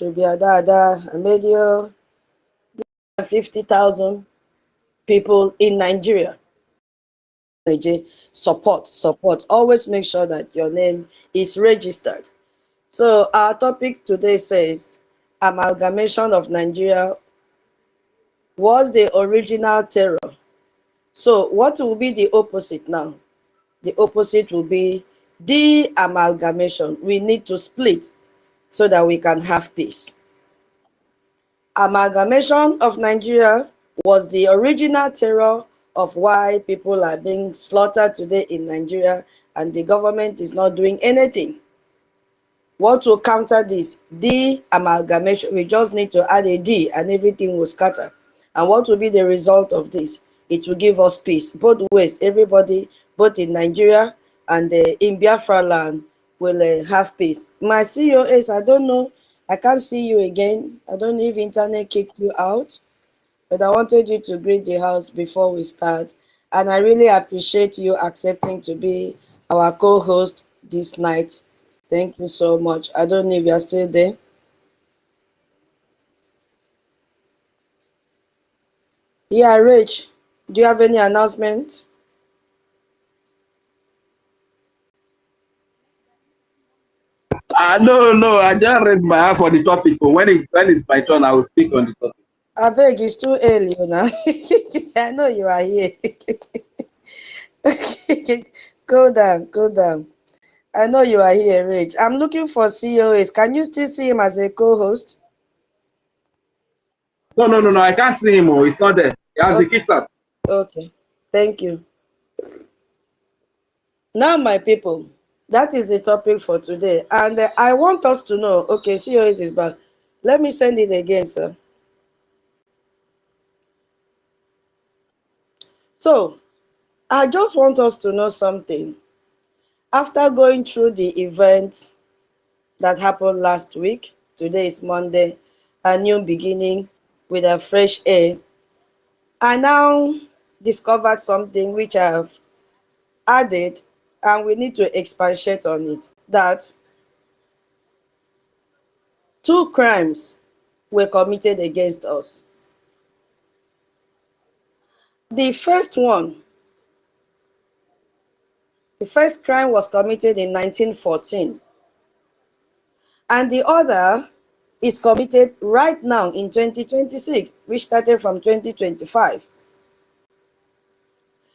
Ada, Amedio, 50,000 people in Nigeria. Support. Always make sure that your name is registered. So our topic today says amalgamation of Nigeria was the original terror. So what will be the opposite now? The opposite will be de-amalgamation. We need to split so that we can have peace. Amalgamation of Nigeria was the original terror of why people are being slaughtered today in Nigeria and the government is not doing anything. What will counter this? De-amalgamation. We just need to add a D and everything will scatter. And what will be the result of this? It will give us peace. Both ways, everybody, both in Nigeria and in Biafra land, will have peace. My COS, I don't know. I can't see you again. I don't know if internet kicked you out, but I wanted you to greet the house before we start. And I really appreciate you accepting to be our co-host this night. Thank you so much. I don't know if you're still there. Yeah, Rich, do you have any announcement? No. I just raised my hand for the topic. But when it's my turn, I will speak on the topic. I beg, it's too early now. I know you are here. Go down, go down. I know you are here, Rich. I'm looking for COS. Can you still see him as a co-host? No. I can't see him. Oh, it's not there. He has the Okay, kids out. okay. Thank you. Now, my people, that is the topic for today. And I want us to know, okay, COS is back. Let me send it again, sir. So, I just want us to know something. After going through the event that happened last week, today is Monday, a new beginning with a fresh air, I now discovered something which I've added and we need to expatiate on it. That two crimes were committed against us. The first one, the first crime was committed in 1914, and the other is committed right now in 2026, which started from 2025.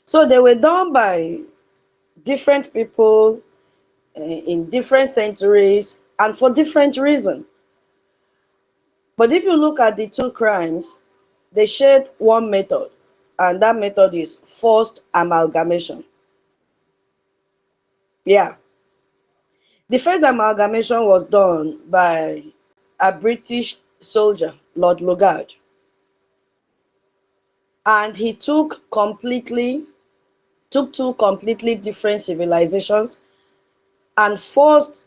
So they were done by different people in different centuries and for different reasons. But if you look at the two crimes, they shared one method, and that method is forced amalgamation. Yeah. The first amalgamation was done by a British soldier, Lord Lugard, and he took two completely different civilizations and forced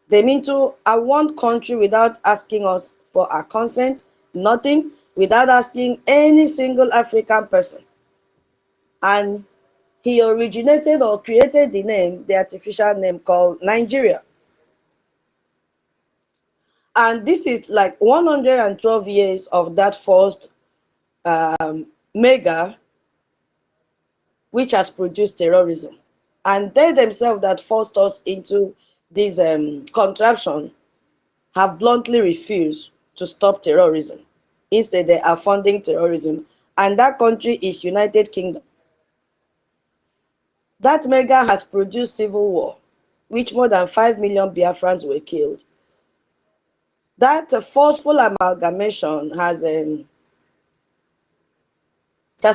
them into a one country without asking us for our consent, nothing, without asking any single African person. And he originated or created the artificial name called Nigeria. And this is like 112 years of that first mega, which has produced terrorism. And they themselves that forced us into this contraption have bluntly refused to stop terrorism. Instead, they are funding terrorism. And that country is United Kingdom. That mega has produced civil war, which more than 5 million Biafrans were killed. That forceful amalgamation has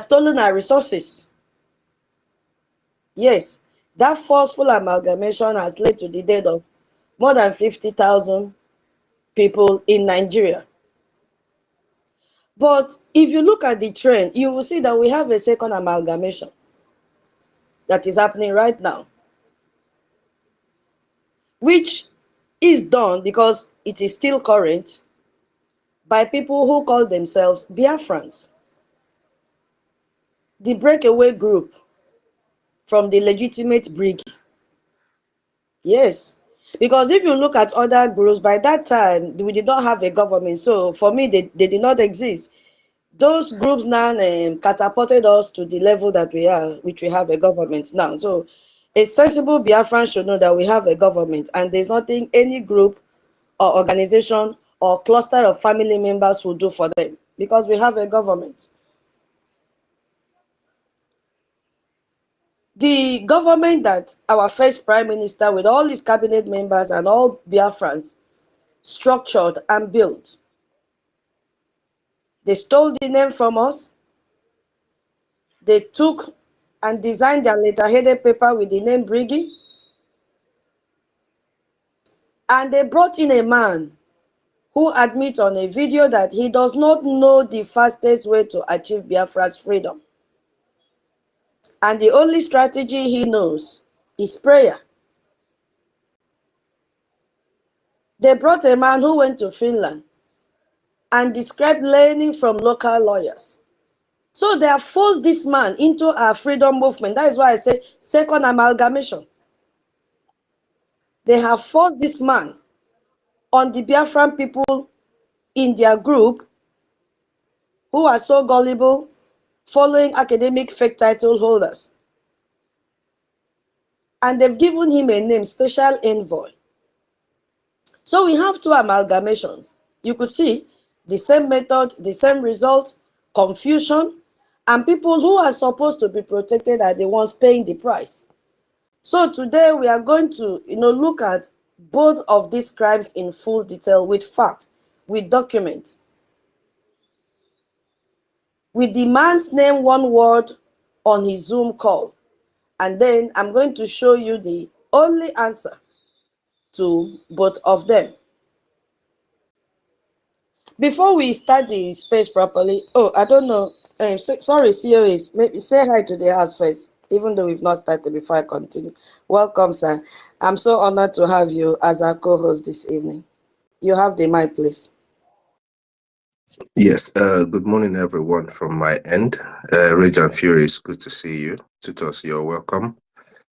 stolen our resources. Yes, that forceful amalgamation has led to the death of more than 50,000 people in Nigeria. But if you look at the trend, you will see that we have a second amalgamation that is happening right now, which is done because it is still current by people who call themselves Biafrans, the breakaway group from the legitimate brig. Yes, Because if you look at other groups, by that time, we did not have a government. So for me, they did not exist. Those groups now catapulted us to the level that we are, which we have a government now. So a sensible Biafran should know that we have a government, and there's nothing any group or organization or cluster of family members will do for them, because we have a government. The government that our first prime minister with all his cabinet members and all Biafrans structured and built. They stole the name from us. They took and designed their letterheaded paper with the name Briggy. And they brought in a man who admits on a video that he does not know the fastest way to achieve Biafra's freedom. And the only strategy he knows is prayer. They brought a man who went to Finland and described learning from local lawyers. So they have forced this man into our freedom movement. That is why I say second amalgamation. They have forced this man on the Biafran people in their group who are so gullible, following academic fake title holders. And they've given him a name, Special Envoy. So we have two amalgamations. You could see the same method, the same result, confusion, and people who are supposed to be protected are the ones paying the price. So today we are going to look at both of these crimes in full detail with fact, with document. With the man's name one word on his Zoom call. And then I'm going to show you the only answer to both of them. Before we start the space properly, I don't know. Sorry, COAs. Maybe say hi to the house first, even though we've not started before I continue. Welcome, sir. I'm so honored to have you as our co-host this evening. You have the mic, please. Yes, good morning, everyone from my end. Rage and Fury, it's good to see you. Tutos, you're welcome.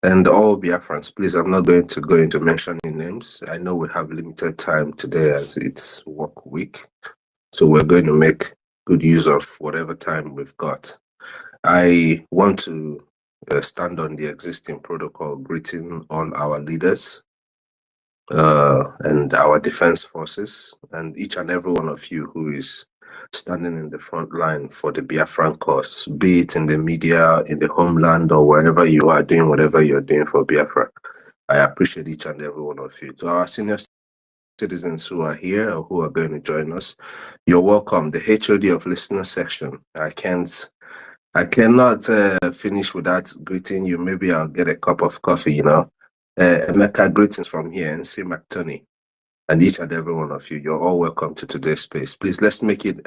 And all Biafrans, please, I'm not going to go into mentioning names. I know we have limited time today as it's work week. So we're going to make good use of whatever time we've got. I want to stand on the existing protocol, greeting all our leaders and our defense forces, and each and every one of you who is standing in the front line for the Biafran cause, be it in the media, in the homeland, or wherever you are doing whatever you're doing for Biafra. I appreciate each and every one of you. To our senior citizens who are here or who are going to join us, you're welcome. The HOD of listener section. I cannot finish without greeting you. Maybe I'll get a cup of coffee, Emeka, greetings from here, and see McTony. And each and every one of you, you're all welcome to today's space. Please, let's make it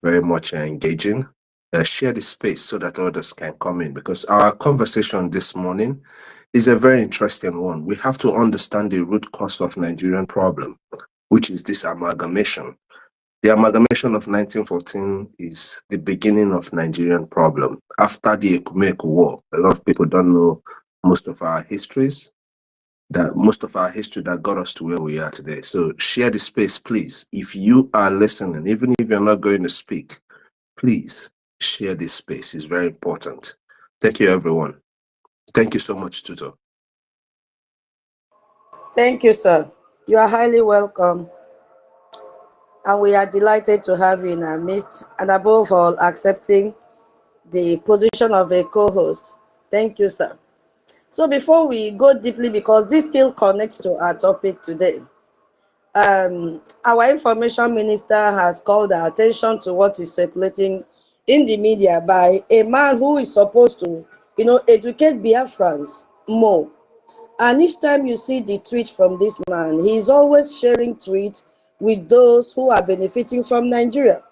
very much engaging. Share the space so that others can come in, because our conversation this morning is a very interesting one. We have to understand the root cause of Nigerian problem, which is this amalgamation. The amalgamation of 1914 is the beginning of Nigerian problem. After the Ekumeku War, a lot of people don't know most of our histories, that got us to where we are today. So share the space, please. If you are listening, even if you're not going to speak, please share this space. It's very important. Thank you, everyone. Thank you so much, Tuto. Thank you, sir. You are highly welcome. And we are delighted to have you in our midst, and above all, accepting the position of a co-host. Thank you, sir. So before we go deeply, because this still connects to our topic today, our information minister has called our attention to what is circulating in the media by a man who is supposed to, educate Biafrans more. And each time you see the tweet from this man, he is always sharing tweets with those who are benefiting from Nigeria.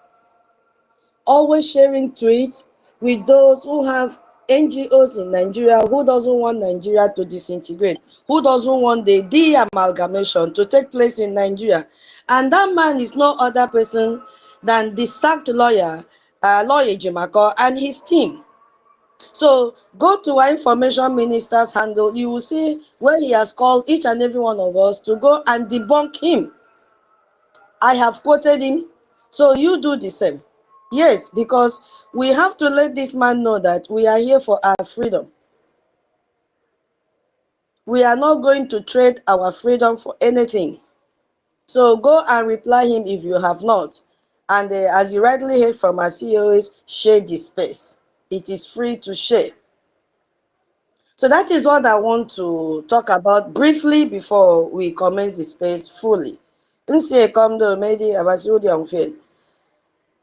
Always sharing tweets with those who have NGOs in Nigeria, who doesn't want Nigeria to disintegrate, who doesn't want the de-amalgamation to take place in Nigeria. And that man is no other person than the sacked lawyer Jimako, and his team. So go to our information minister's handle. You will see where he has called each and every one of us to go and debunk him. I have quoted him. So you do the same. Yes, because we have to let this man know that we are here for our freedom. We are not going to trade our freedom for anything. So go and reply him if you have not. And as you rightly heard from our CEOs, share the space. It is free to share. So that is what I want to talk about briefly before we commence the space fully.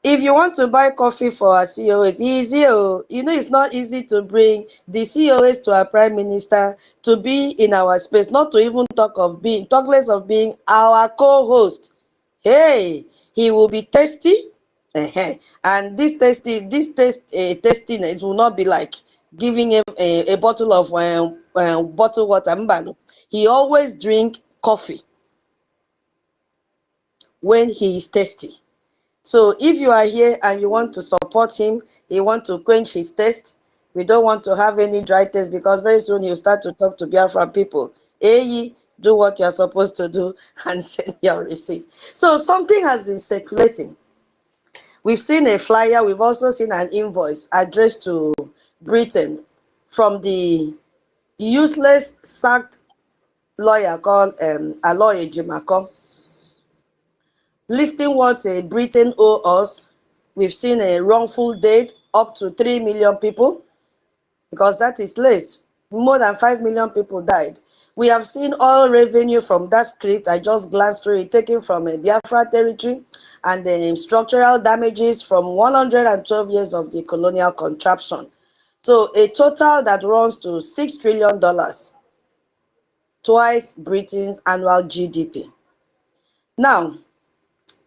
If you want to buy coffee for our COS, easy. You know, it's not easy to bring the COS to our Prime Minister to be in our space, not to even talk less of being our co-host. Hey, he will be tasty. And this tasting, it will not be like giving him a bottle of bottled water. He always drink coffee when he is thirsty. So if you are here and you want to support him, you want to quench his thirst, we don't want to have any dry thirst because very soon he'll start to talk to Biafran people. Hey, do what you're supposed to do and send your receipt. So something has been circulating. We've seen a flyer, we've also seen an invoice addressed to Britain from the useless sacked lawyer called Aloy Ejimako, listing what Britain owes us. We've seen a wrongful death up to 3 million people, because that is less. More than 5 million people died. We have seen all revenue from that script. I just glanced through it, taken from Biafra territory, and the structural damages from 112 years of the colonial contraption. So a total that runs to $6 trillion, twice Britain's annual GDP. Now,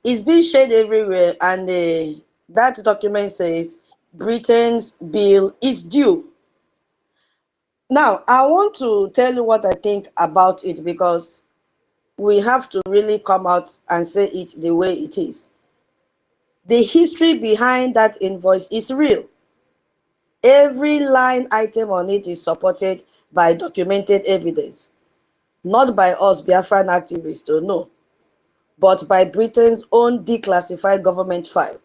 it's being shared everywhere, and that document says Britain's bill is due. Now, I want to tell you what I think about it, because we have to really come out and say it the way it is. The history behind that invoice is real. Every line item on it is supported by documented evidence, not by us Biafran activists, no, but by Britain's own declassified government file.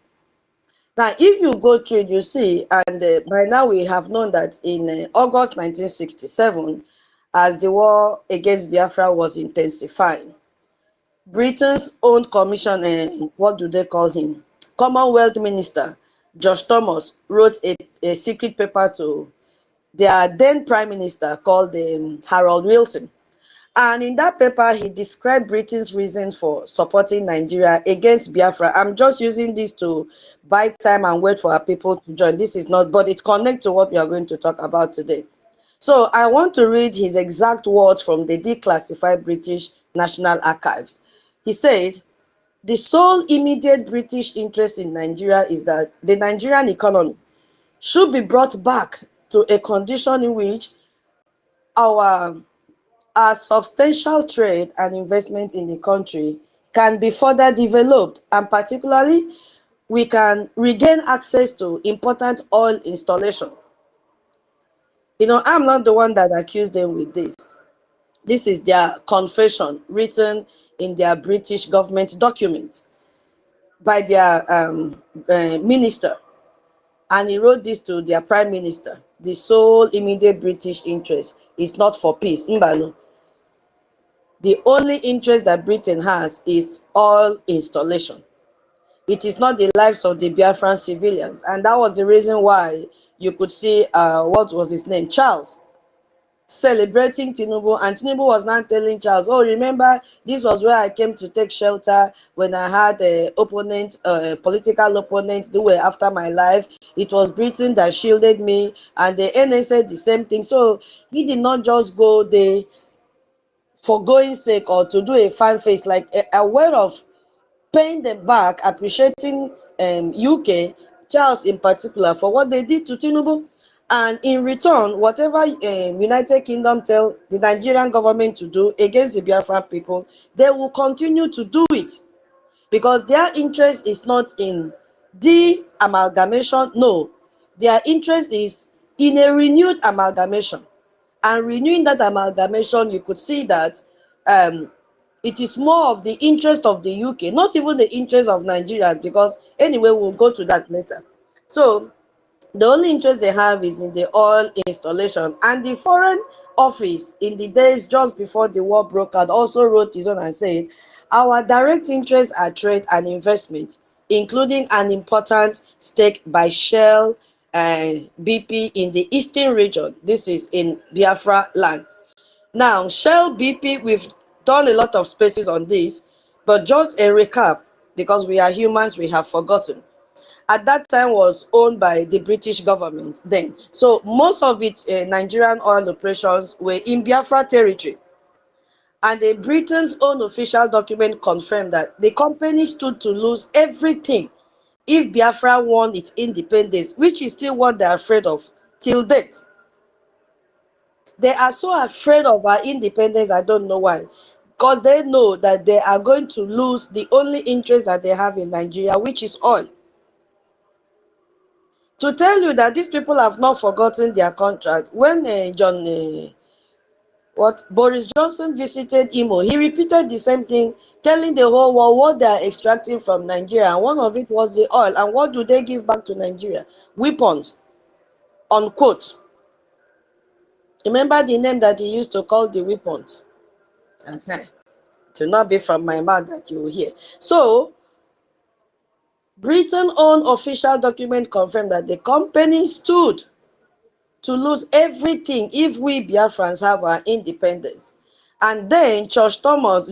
Now, if you go through it, you see, and by now we have known that in August 1967, as the war against Biafra was intensifying, Britain's own commission, what do they call him? Commonwealth Minister Josh Thomas wrote a secret paper to their then Prime Minister called Harold Wilson. And in that paper, he described Britain's reasons for supporting Nigeria against Biafra. I'm just using this to buy time and wait for our people to join. This is not, but it connects to what we are going to talk about today. So I want to read his exact words from the declassified British National Archives. He said, the sole immediate British interest in Nigeria is that the Nigerian economy should be brought back to a condition in which our substantial trade and investment in the country can be further developed, and particularly we can regain access to important oil installation. You know, I'm not the one that accused them with this. This is their confession written in their British government document by their minister. And he wrote this to their prime minister. The sole immediate British interest is not for peace. Mbano. The only interest that Britain has is oil installation. It is not the lives of the Biafran civilians. And that was the reason why you could see, what was his name? Charles, celebrating Tinubu, and Tinubu was now telling Charles, oh, remember, this was where I came to take shelter when I had political opponents who were after my life. It was Britain that shielded me, and the NSA said the same thing. So he did not just go there for going sake or to do a fan face, like a way of paying them back, appreciating UK, Charles in particular, for what they did to Tinubu. And in return, whatever United Kingdom tell the Nigerian government to do against the Biafran people, they will continue to do it, because their interest is not in the amalgamation. No, their interest is in a renewed amalgamation. And renewing that amalgamation, you could see that it is more of the interest of the UK, not even the interest of Nigerians, because anyway, we'll go to that later. So the only interest they have is in the oil installation. And the Foreign Office, in the days just before the war broke out, also wrote his own and said, our direct interests are trade and investment, including an important stake by Shell and BP in the eastern region. This is in Biafra land. Now, Shell BP, we've done a lot of spaces on this, but just a recap, because we are humans, we have forgotten. At that time was owned by the British government then. So most of its Nigerian oil operations were in Biafra territory. And the Britain's own official document confirmed that the company stood to lose everything if Biafra won its independence, which is still what they're afraid of till date. They are so afraid of our independence, I don't know why. Because they know that they are going to lose the only interest that they have in Nigeria, which is oil. To tell you that these people have not forgotten their contract, when Boris Johnson visited Imo, he repeated the same thing, telling the whole world what they are extracting from Nigeria. And one of it was the oil. And what do they give back to Nigeria? Weapons, unquote. Remember the name that he used to call the weapons? To not be from my mouth that you will hear. So, Britain's own official document confirmed that the company stood to lose everything if we Biafrans have our independence. And then Josh Thomas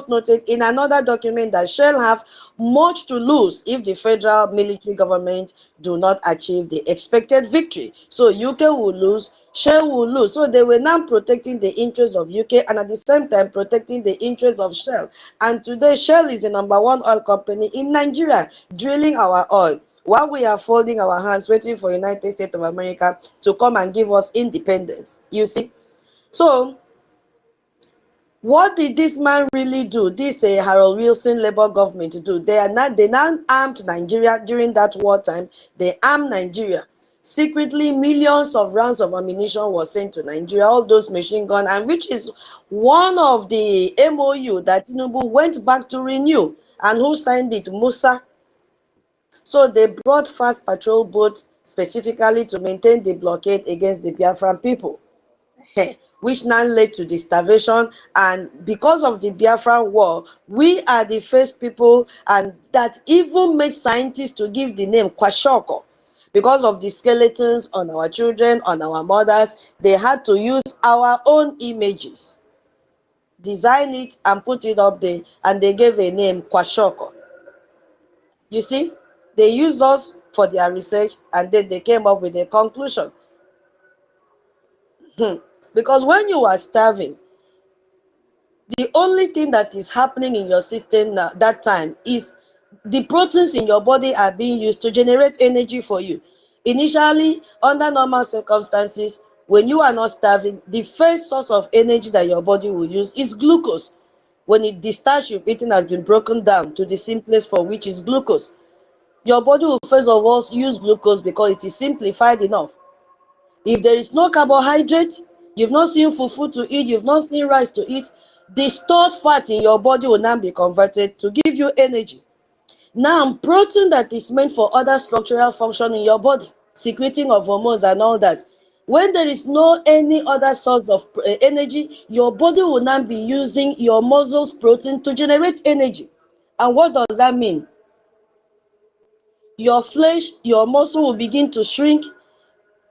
noted in another document that Shell have much to lose if the federal military government do not achieve the expected victory. So UK will lose, Shell will lose. So they were now protecting the interests of UK and at the same time protecting the interests of Shell. And today Shell is the #1 oil company in Nigeria, drilling our oil, while we are folding our hands waiting for United States of America to come and give us independence. You see? So what did this man really do? This Harold Wilson Labour government do? They now armed Nigeria during that wartime. They armed Nigeria. Secretly, millions of rounds of ammunition was sent to Nigeria, all those machine guns, and which is one of the MOU that Tinubu went back to renew. And who signed it? Musa. So they brought fast patrol boats specifically to maintain the blockade against the Biafran people. Which now led to the starvation. And because of the Biafran war, we are the first people, and that even made scientists to give the name Kwashoko. Because of the skeletons on our children, on our mothers, they had to use our own images, design it and put it up there, and they gave a name Kwashoko. You see, they used us for their research and then they came up with a conclusion. Because when you are starving, the only thing that is happening in your system now that time is the proteins in your body are being used to generate energy for you. Initially, under normal circumstances, when you are not starving, the first source of energy that your body will use is glucose. When the starch you've eaten has been broken down to the simplest form, which is glucose, your body will first of all use glucose because it is simplified enough. If there is no carbohydrate, you've not seen fufu to eat, you've not seen rice to eat, the stored fat in your body will now be converted to give you energy. Now, protein that is meant for other structural function in your body, secreting of hormones and all that, when there is no any other source of energy, your body will now be using your muscles protein to generate energy. And what does that mean? Your flesh, your muscle will begin to shrink.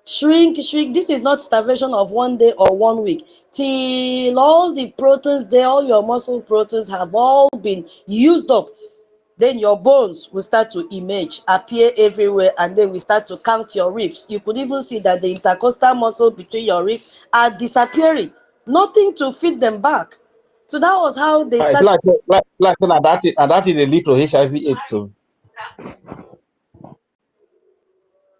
This is not starvation of 1 day or 1 week, till all the proteins there, all your muscle proteins have all been used up. Then your bones will start to emerge, appear everywhere, and then we start to count your ribs. You could even see that the intercostal muscle between your ribs are disappearing. Nothing to feed them back. So that was how they It's started. like that is a little HIV/AIDS. So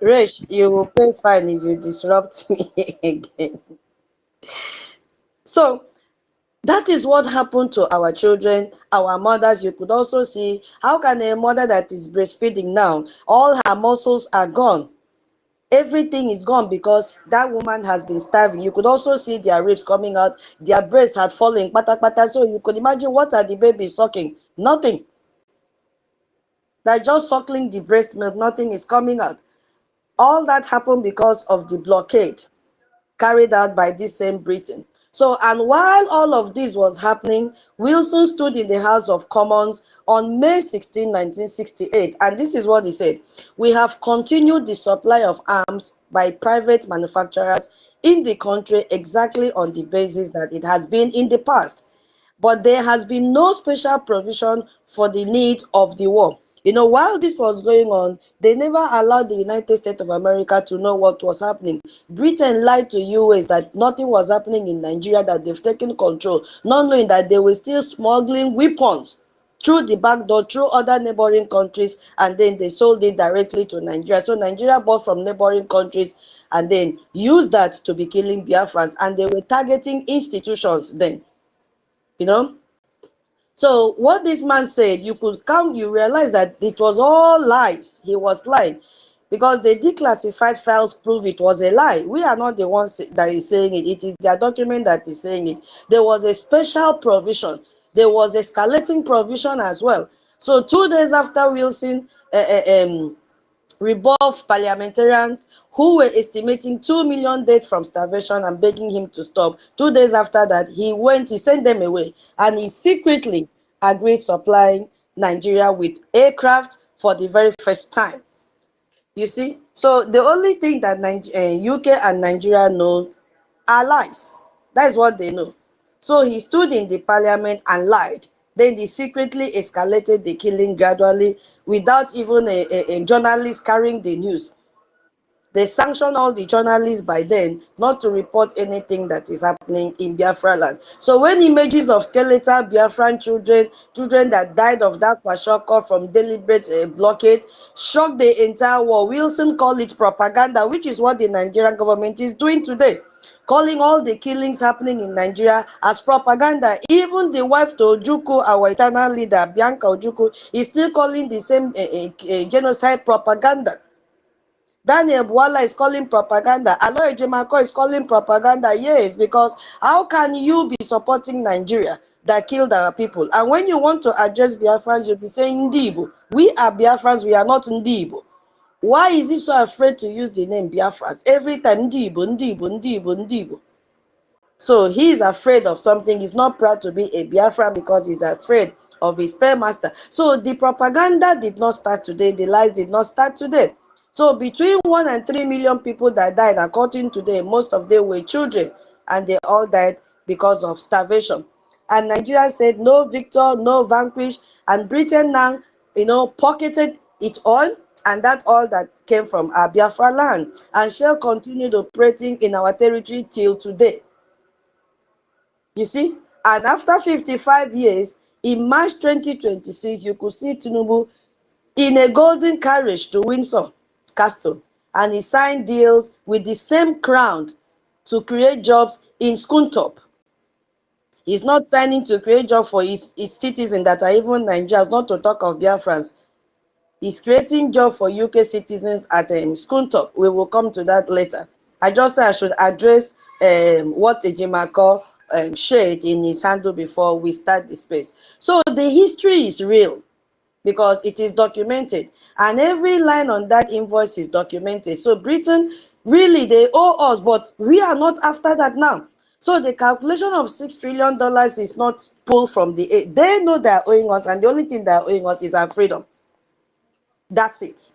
Resh, you will pay fine if you disrupt me again. So that is what happened to our children, our mothers. You could also see how can a mother that is breastfeeding now, all her muscles are gone. Everything is gone because that woman has been starving. You could also see their ribs coming out. Their breasts had fallen, pata. So you could imagine what are the babies sucking? Nothing. They're just suckling the breast milk. Nothing is coming out. All that happened because of the blockade carried out by this same Britain. So, and while all of this was happening, Wilson stood in the House of Commons on May 16, 1968, and this is what he said: "We have continued the supply of arms by private manufacturers in the country exactly on the basis that it has been in the past. But there has been no special provision for the needs of the war." You know, while this was going on, they never allowed the United States of America to know what was happening. Britain lied to US that nothing was happening in Nigeria, that they've taken control, not knowing that they were still smuggling weapons through the back door, through other neighboring countries, and then they sold it directly to Nigeria. So Nigeria bought from neighboring countries and then used that to be killing Biafrans, and they were targeting institutions then, you know. So what this man said, you could come, you realize that it was all lies. He was lying because the declassified files prove it was a lie. We are not the ones that is saying it. It is their document that is saying it. There was a special provision. There was escalating provision as well. So 2 days after Wilson rebuffed parliamentarians who were estimating 2 million dead from starvation and begging him to stop. 2 days after that, he sent them away, and he secretly agreed supplying Nigeria with aircraft for the very first time. You see, so the only thing that UK and Nigeria know are lies. That is what they know. So he stood in the parliament and lied. Then they secretly escalated the killing gradually without even a journalist carrying the news. They sanctioned all the journalists by then not to report anything that is happening in Biafra land. So when images of skeletal Biafran children that died of that kwashiorkor from deliberate blockade, shocked the entire world, Wilson called it propaganda, which is what the Nigerian government is doing today, calling all the killings happening in Nigeria as propaganda. Even the wife to Ojukwu, our eternal leader, Bianca Ojukwu, is still calling the same genocide propaganda. Daniel Bwala is calling propaganda. Aloy Ejimako is calling propaganda. Yes, because how can you be supporting Nigeria that killed our people? And when you want to address Biafrans, you'll be saying Ndibo. We are Biafrans, we are not Ndibo. Why is he so afraid to use the name Biafrans? Every time Ndibo. So he is afraid of something. He's not proud to be a Biafran because he's afraid of his paymaster. So the propaganda did not start today. The lies did not start today. So between 1 and 3 million people that died, according to them, most of them were children, and they all died because of starvation. And Nigeria said no victor, no vanquish, and Britain now, pocketed it all, and that all that came from our Biafra land, and shall continue operating in our territory till today. You see, and after 55 years, in March 2026, you could see Tinubu in a golden carriage to Windsor Castle, and he signed deals with the same crown to create jobs in Skuntop. He's not signing to create jobs for his citizens that are even Nigerians, not to talk of Biafrans. He's creating jobs for UK citizens at Skuntop. We will come to that later. I just said I should address what Ejimako shared in his handle before we start the space. So the history is real because it is documented, and every line on that invoice is documented. So Britain, really, they owe us, but we are not after that now. So the calculation of $6 trillion is not pulled from the air. They know they are owing us, and the only thing they are owing us is our freedom. That's it.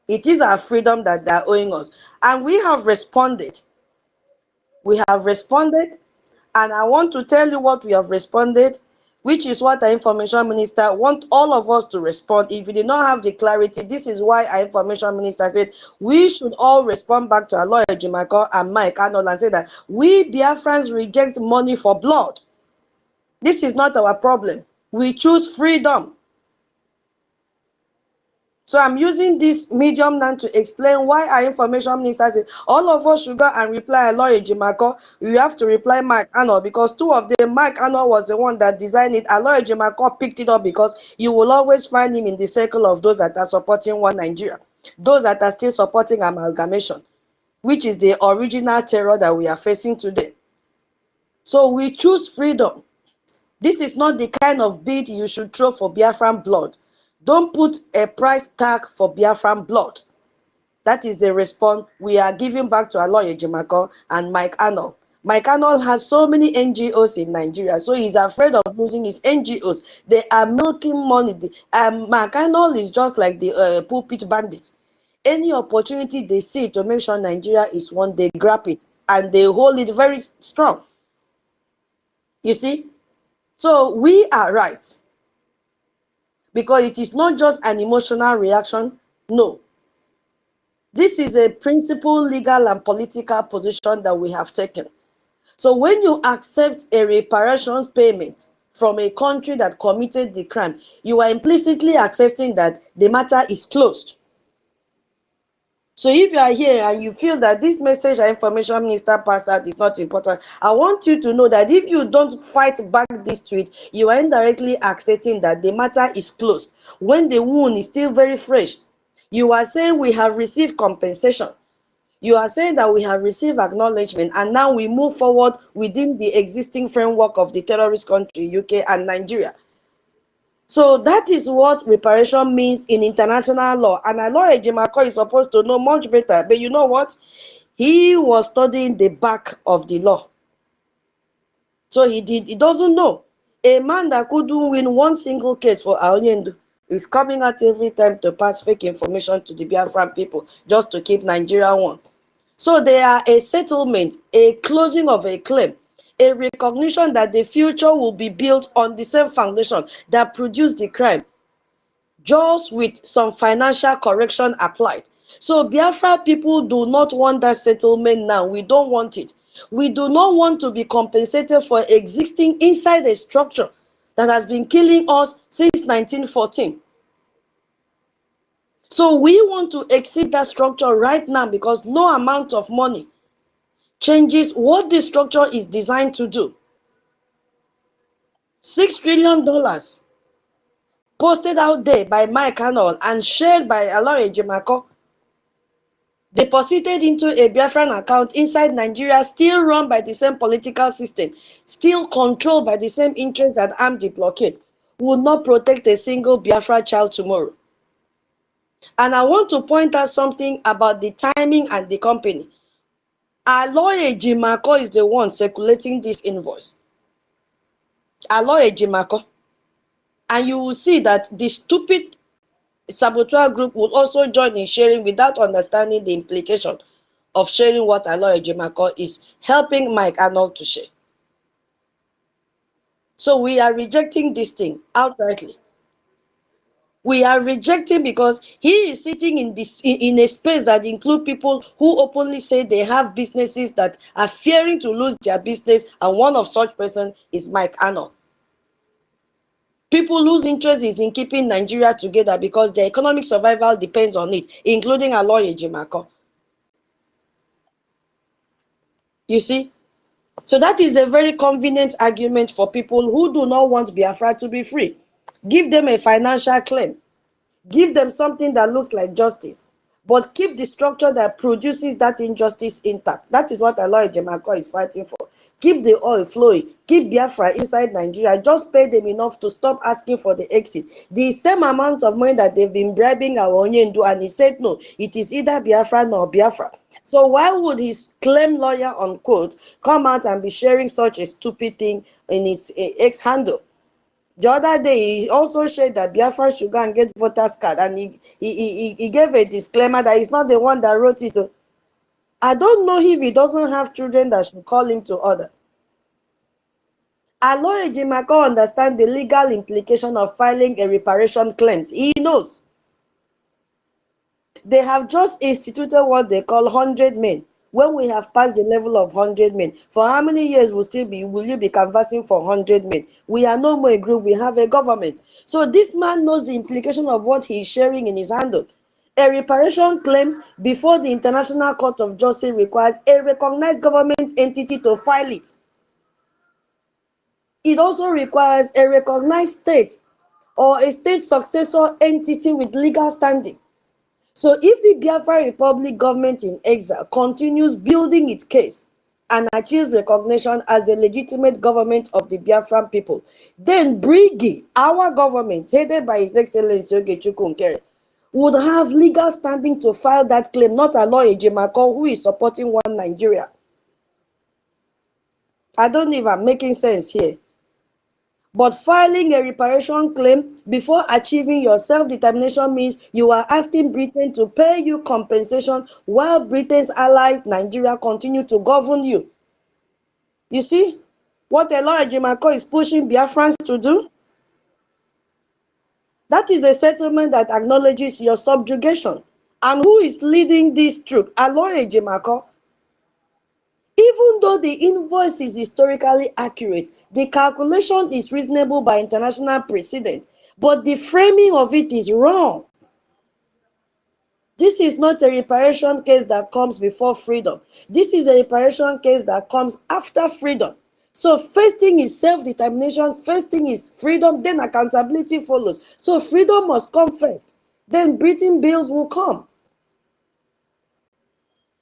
It is our freedom that they are owing us. And we have responded. We have responded. And I want to tell you what we have responded, which is what our information minister wants all of us to respond. If you did not have the clarity, this is why our information minister said we should all respond back to our lawyer Jimako and Mike Arnold and say that we Biafrans reject money for blood. This is not our problem. We choose freedom. So I'm using this medium now to explain why our information minister said all of us should go and reply Lawyer Jimako. You have to reply Mike Arnold, because two of them, Mike Arnold was the one that designed it, and Lawyer Jimako picked it up because you will always find him in the circle of those that are supporting one Nigeria. those that are still supporting amalgamation, which is the original terror that we are facing today. So we choose freedom. This is not the kind of bid you should throw for Biafran blood. Don't put a price tag for Biafran blood. That is the response we are giving back to Aloy Ejimako and Mike Arnold. Mike Arnold has so many NGOs in Nigeria, so he's afraid of losing his NGOs. They are milking money. Mike Arnold is just like the pulpit bandits. Any opportunity they see to make sure Nigeria is one, they grab it and they hold it very strong. You see? So we are right. Because it is not just an emotional reaction. No. This is a principled legal and political position that we have taken. So when you accept a reparations payment from a country that committed the crime, you are implicitly accepting that the matter is closed. So if you are here and you feel that this message our information minister passed out is not important, I want you to know that if you don't fight back this tweet, you are indirectly accepting that the matter is closed when the wound is still very fresh. You are saying we have received compensation. You are saying that we have received acknowledgement and now we move forward within the existing framework of the terrorist country, UK and Nigeria. So that is what reparation means in international law. And Aloy Ejimako is supposed to know much better. But you know what? He was studying the back of the law. So he doesn't know. A man that couldn't win one single case for Aonyendu is coming out every time to pass fake information to the Biafran people just to keep Nigeria one. So they are a settlement, a closing of a claim, a recognition that the future will be built on the same foundation that produced the crime, just with some financial correction applied. So Biafra people do not want that settlement now. We don't want it. We do not want to be compensated for existing inside a structure that has been killing us since 1914. So we want to exceed that structure right now because no amount of money changes what this structure is designed to do. $6 trillion posted out there by Mike Arnold and shared by Aloy Ejimako, deposited into a Biafran account inside Nigeria, still run by the same political system, still controlled by the same interests that armed the blockade, will not protect a single Biafra child tomorrow. And I want to point out something about the timing and the company. Aloy Ejimako is the one circulating this invoice. Aloy Ejimako. And you will see that the stupid saboteur group will also join in sharing without understanding the implication of sharing what Aloy Ejimako is helping Mike Arnold to share. So we are rejecting this thing outrightly. We are rejecting because he is sitting in a space that includes people who openly say they have businesses that are fearing to lose their business, and one of such persons is Mike Arnold. People whose interest is in keeping Nigeria together because their economic survival depends on it, including Aloy Ejimako. You see? So that is a very convenient argument for people who do not want Biafra to be free. Give them a financial claim. Give them something that looks like justice. But keep the structure that produces that injustice intact. That is what Aloy Ejimako is fighting for. Keep the oil flowing. Keep Biafra inside Nigeria. Just pay them enough to stop asking for the exit. The same amount of money that they've been bribing Aonyendu, and he said no, it is either Biafra nor Biafra. So why would his claim lawyer, unquote, come out and be sharing such a stupid thing in his X handle? The other day, he also shared that Biafra should go and get voters card, and he gave a disclaimer that he's not the one that wrote it. I don't know if he doesn't have children that should call him to order. Aloy Ejimako understands the legal implication of filing a reparation claims. He knows. They have just instituted what they call 100 men. When we have passed the level of 100 men, for how many years will you be canvassing for 100 men? We are no more a group, we have a government. So this man knows the implication of what he is sharing in his handle. A reparation claims before the International Court of Justice requires a recognized government entity to file it. It also requires a recognized state or a state successor entity with legal standing. So if the Biafra Republic government in exile continues building its case and achieves recognition as the legitimate government of the Biafran people, then Brigi, our government, headed by His Excellency Ogechukwu Nkere, would have legal standing to file that claim, not allow Ejimako, who is supporting one Nigeria. I don't know if I'm making sense here. But filing a reparation claim before achieving your self-determination means you are asking Britain to pay you compensation while Britain's allies, Nigeria, continue to govern you. You see what Elon Ejimako is pushing Biafrans to do? That is a settlement that acknowledges your subjugation. And who is leading this troop? Elon Ejimako. Even though the invoice is historically accurate, the calculation is reasonable by international precedent, but the framing of it is wrong. This is not a reparation case that comes before freedom. This is a reparation case that comes after freedom. So first thing is self-determination, first thing is freedom, then accountability follows. So freedom must come first, then Britain bills will come.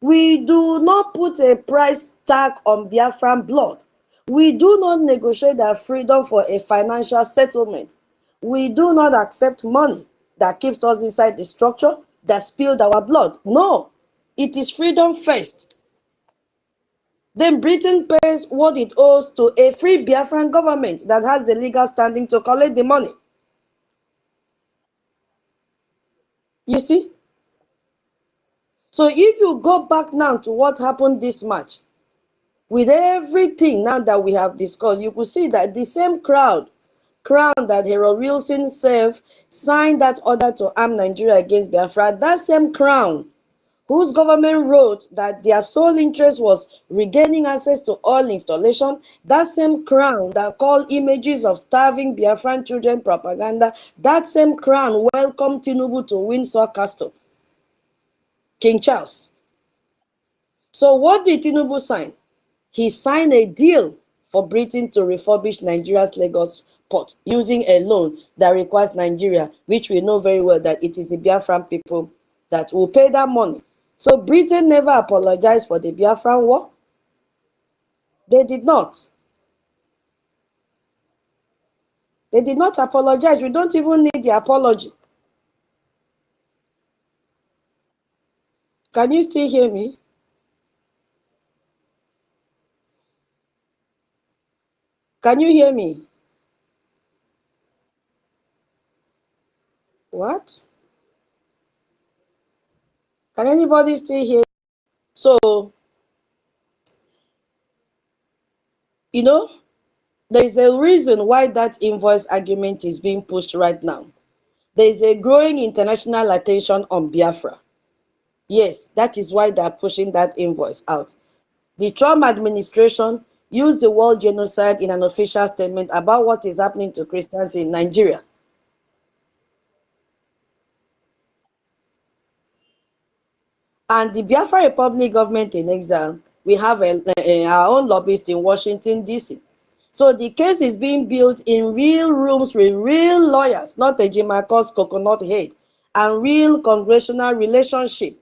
We do not put a price tag on Biafran blood. We do not negotiate our freedom for a financial settlement. We do not accept money that keeps us inside the structure that spilled our blood. No, it is freedom first. Then Britain pays what it owes to a free Biafran government that has the legal standing to collect the money. You see? So if you go back now to what happened this March, with everything now that we have discussed, you could see that the same crown that Harold Wilson served signed that order to arm Nigeria against Biafra, that same crown whose government wrote that their sole interest was regaining access to oil installation, that same crown that called images of starving Biafran children propaganda, that same crown welcomed Tinubu to Windsor Castle, King Charles. So what did Tinubu sign? He signed a deal for Britain to refurbish Nigeria's Lagos port using a loan that requires Nigeria, which we know very well that it is the Biafran people that will pay that money. So Britain never apologized for the Biafran war. They did not. They did not apologize. We don't even need the apology. Can you still hear me? Can you hear me? What? Can anybody still hear? So, you know, there is a reason why that invoice argument is being pushed right now. There is a growing international attention on Biafra. Yes, that is why they are pushing that invoice out. The Trump administration used the word genocide in an official statement about what is happening to Christians in Nigeria. And the Biafra Republic government in exile, we have our own lobbyist in Washington, D.C. So the case is being built in real rooms with real lawyers, not Ejimako's coconut head, and real congressional relationship.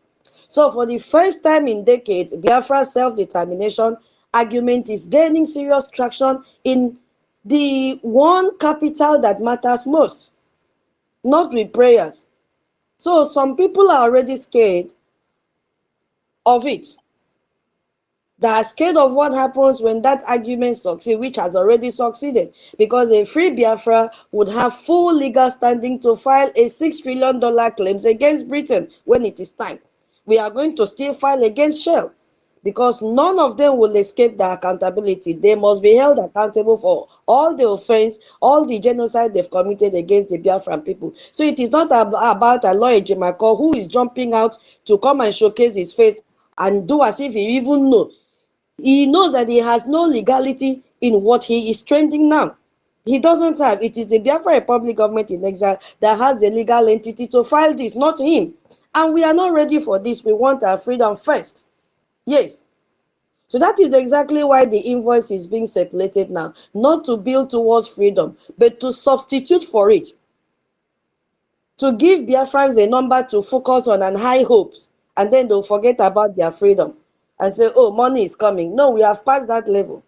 So for the first time in decades, Biafra's self-determination argument is gaining serious traction in the one capital that matters most, not with prayers. So some people are already scared of it. They are scared of what happens when that argument succeeds, which has already succeeded, because a free Biafra would have full legal standing to file a $6 trillion claims against Britain when it is time. We are going to still file against Shell, because none of them will escape their accountability. They must be held accountable for all the offense, all the genocide they've committed against the Biafran people. So it is not about Aloy Ejimako, who is jumping out to come and showcase his face and do as if he even knows. He knows that he has no legality in what he is trending now. He doesn't have. It is the Biafra Republic government in exile that has the legal entity to file this, not him. And we are not ready for this. We want our freedom first. Yes. So that is exactly why the invoice is being circulated now. Not to build towards freedom, but to substitute for it. to give Biafrans a number to focus on and high hopes, and then they'll forget about their freedom and say, oh, money is coming. No, we have passed that level.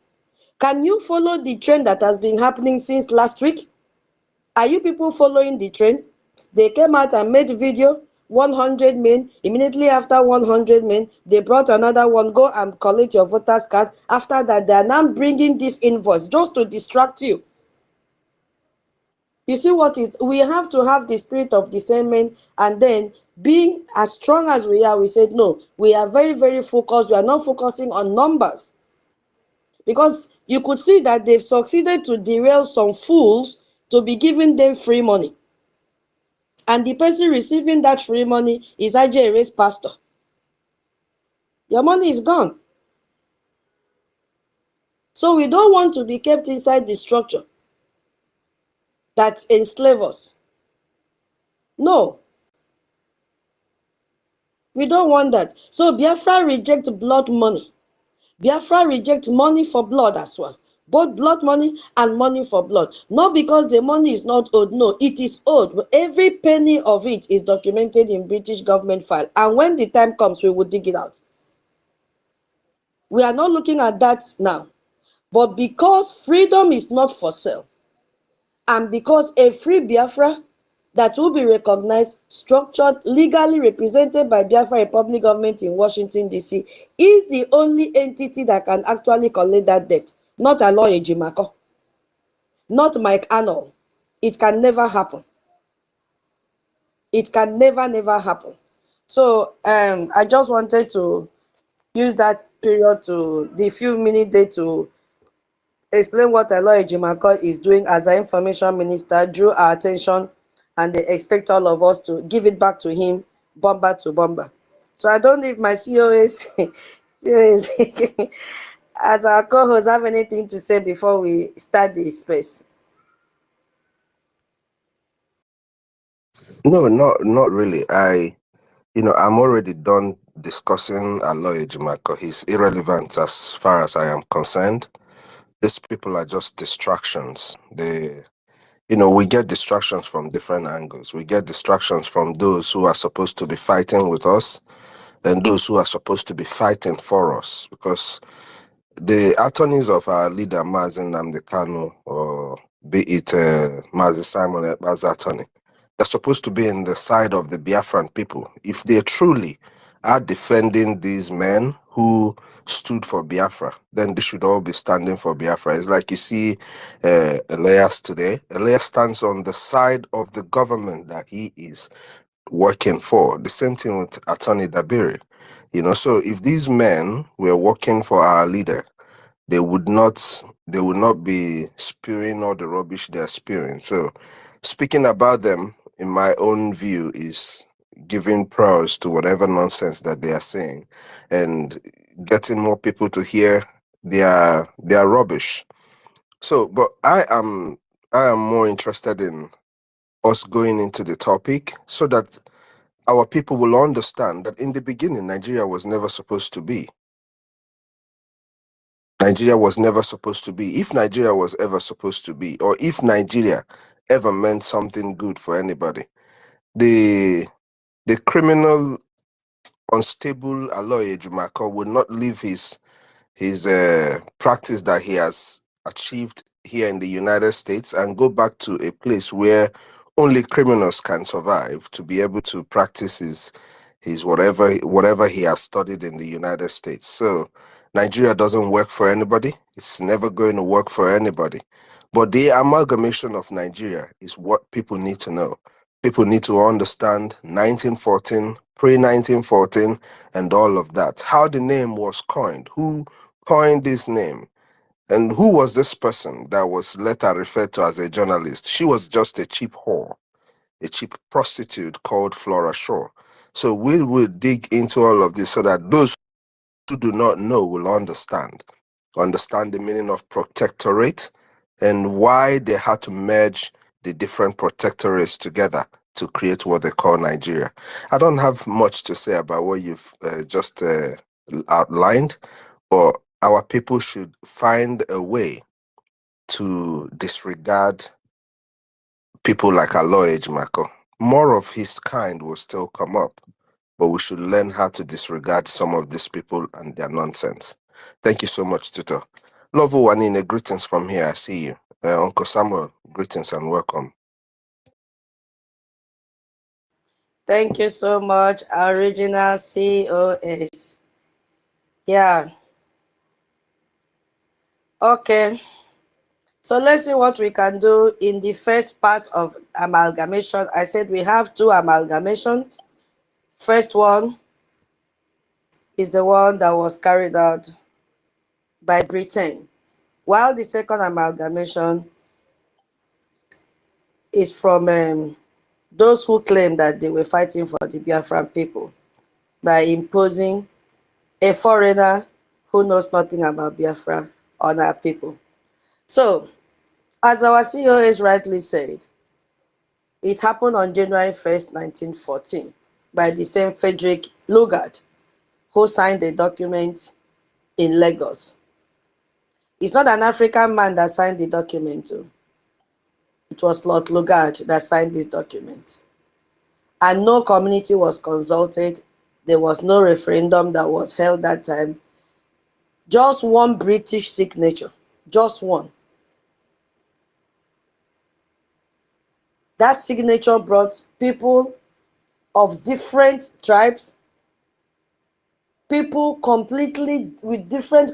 Can you follow the trend that has been happening since last week? Are you people following the trend? They came out and made video, 100 men. Immediately after 100 men, they brought another one, go and collect your voter's card. After that, they are now bringing this invoice just to distract you. You see what is, we have to have the spirit of discernment, and then being as strong as we are, we said, no, we are very, very focused. We are not focusing on numbers. Because you could see that they've succeeded to derail some fools to be giving them free money. And the person receiving that free money is IJR's pastor. Your money is gone. So we don't want to be kept inside the structure that enslaves us. No, we don't want that. So Biafra reject blood money. Biafra reject money for blood as well. Both blood money and money for blood. Not because the money is not owed. No, it is owed. Every penny of it is documented in British government file. And when the time comes, we will dig it out. We are not looking at that now. But because freedom is not for sale, and because a free Biafra that will be recognized, structured, legally represented by Biafra Republic government in Washington, D.C., is the only entity that can actually collect that debt. Not Aloy Ejimako, not Mike Arnold. It can never happen. It can never, never happen. So I just wanted to use that period to the few minutes there to explain what Aloy Ejimako is doing as an information minister, drew our attention, and they expect all of us to give it back to him, bomber to bomber. So I don't know if my COS, COS as our co-host, have anything to say before we start the space. No, not really. I'm already done discussing Aloy Ejimako. He's irrelevant as far as I am concerned. These people are just distractions. We get distractions from different angles. We get distractions from those who are supposed to be fighting with us and those who are supposed to be fighting for us. Because the attorneys of our leader, NNAMDI KANU, or be it Mazi Simon as attorney, they're supposed to be in the side of the Biafran people. If they truly are defending these men who stood for Biafra, then they should all be standing for Biafra. It's like you see Elias today. Elias stands on the side of the government that he is working for. The same thing with Attorney Dabiri. So if these men were working for our leader, they would not be spewing all the rubbish they're spewing. So speaking about them, in my own view, is giving praise to whatever nonsense that they are saying and getting more people to hear their rubbish. So, but I am more interested in us going into the topic so that our people will understand that in the beginning, Nigeria was never supposed to be. Nigeria was never supposed to be. If Nigeria was ever supposed to be, or if Nigeria ever meant something good for anybody, the criminal, unstable Aloy Ejimako would not leave his practice that he has achieved here in the United States and go back to a place where only criminals can survive to be able to practice his whatever he has studied in the United States. So Nigeria doesn't work for anybody. It's never going to work for anybody. But the amalgamation of Nigeria is what people need to know. People need to understand 1914, pre-1914, and all of that. How the name was coined, who coined this name, and who was this person that was later referred to as a journalist. She was just a cheap whore, a cheap prostitute called Flora Shaw. So we will dig into all of this so that those who do not know will understand the meaning of protectorate and why they had to merge the different protectorates together to create what they call Nigeria. I don't have much to say about what you've just outlined, but our people should find a way to disregard people like Aloy Ejimako. more of his kind will still come up, but we should learn how to disregard some of these people and their nonsense. Thank you so much, Tutor. Lovo Wanine, greetings from here. I see you. Uncle Samuel, greetings and welcome. Thank you so much, original COS. Yeah. Okay. So let's see what we can do in the first part of amalgamation. I said we have two amalgamations. First one is the one that was carried out by Britain, while the second amalgamation is from those who claim that they were fighting for the Biafran people by imposing a foreigner who knows nothing about Biafra on our people. So, as our CEO has rightly said, it happened on January 1st, 1914, by the same Frederick Lugard, who signed a document in Lagos. It's not an African man that signed the document, too. It was Lord Lugard that signed this document. And no community was consulted. There was no referendum that was held that time. Just one British signature. Just one. That signature brought people of different tribes, people completely with different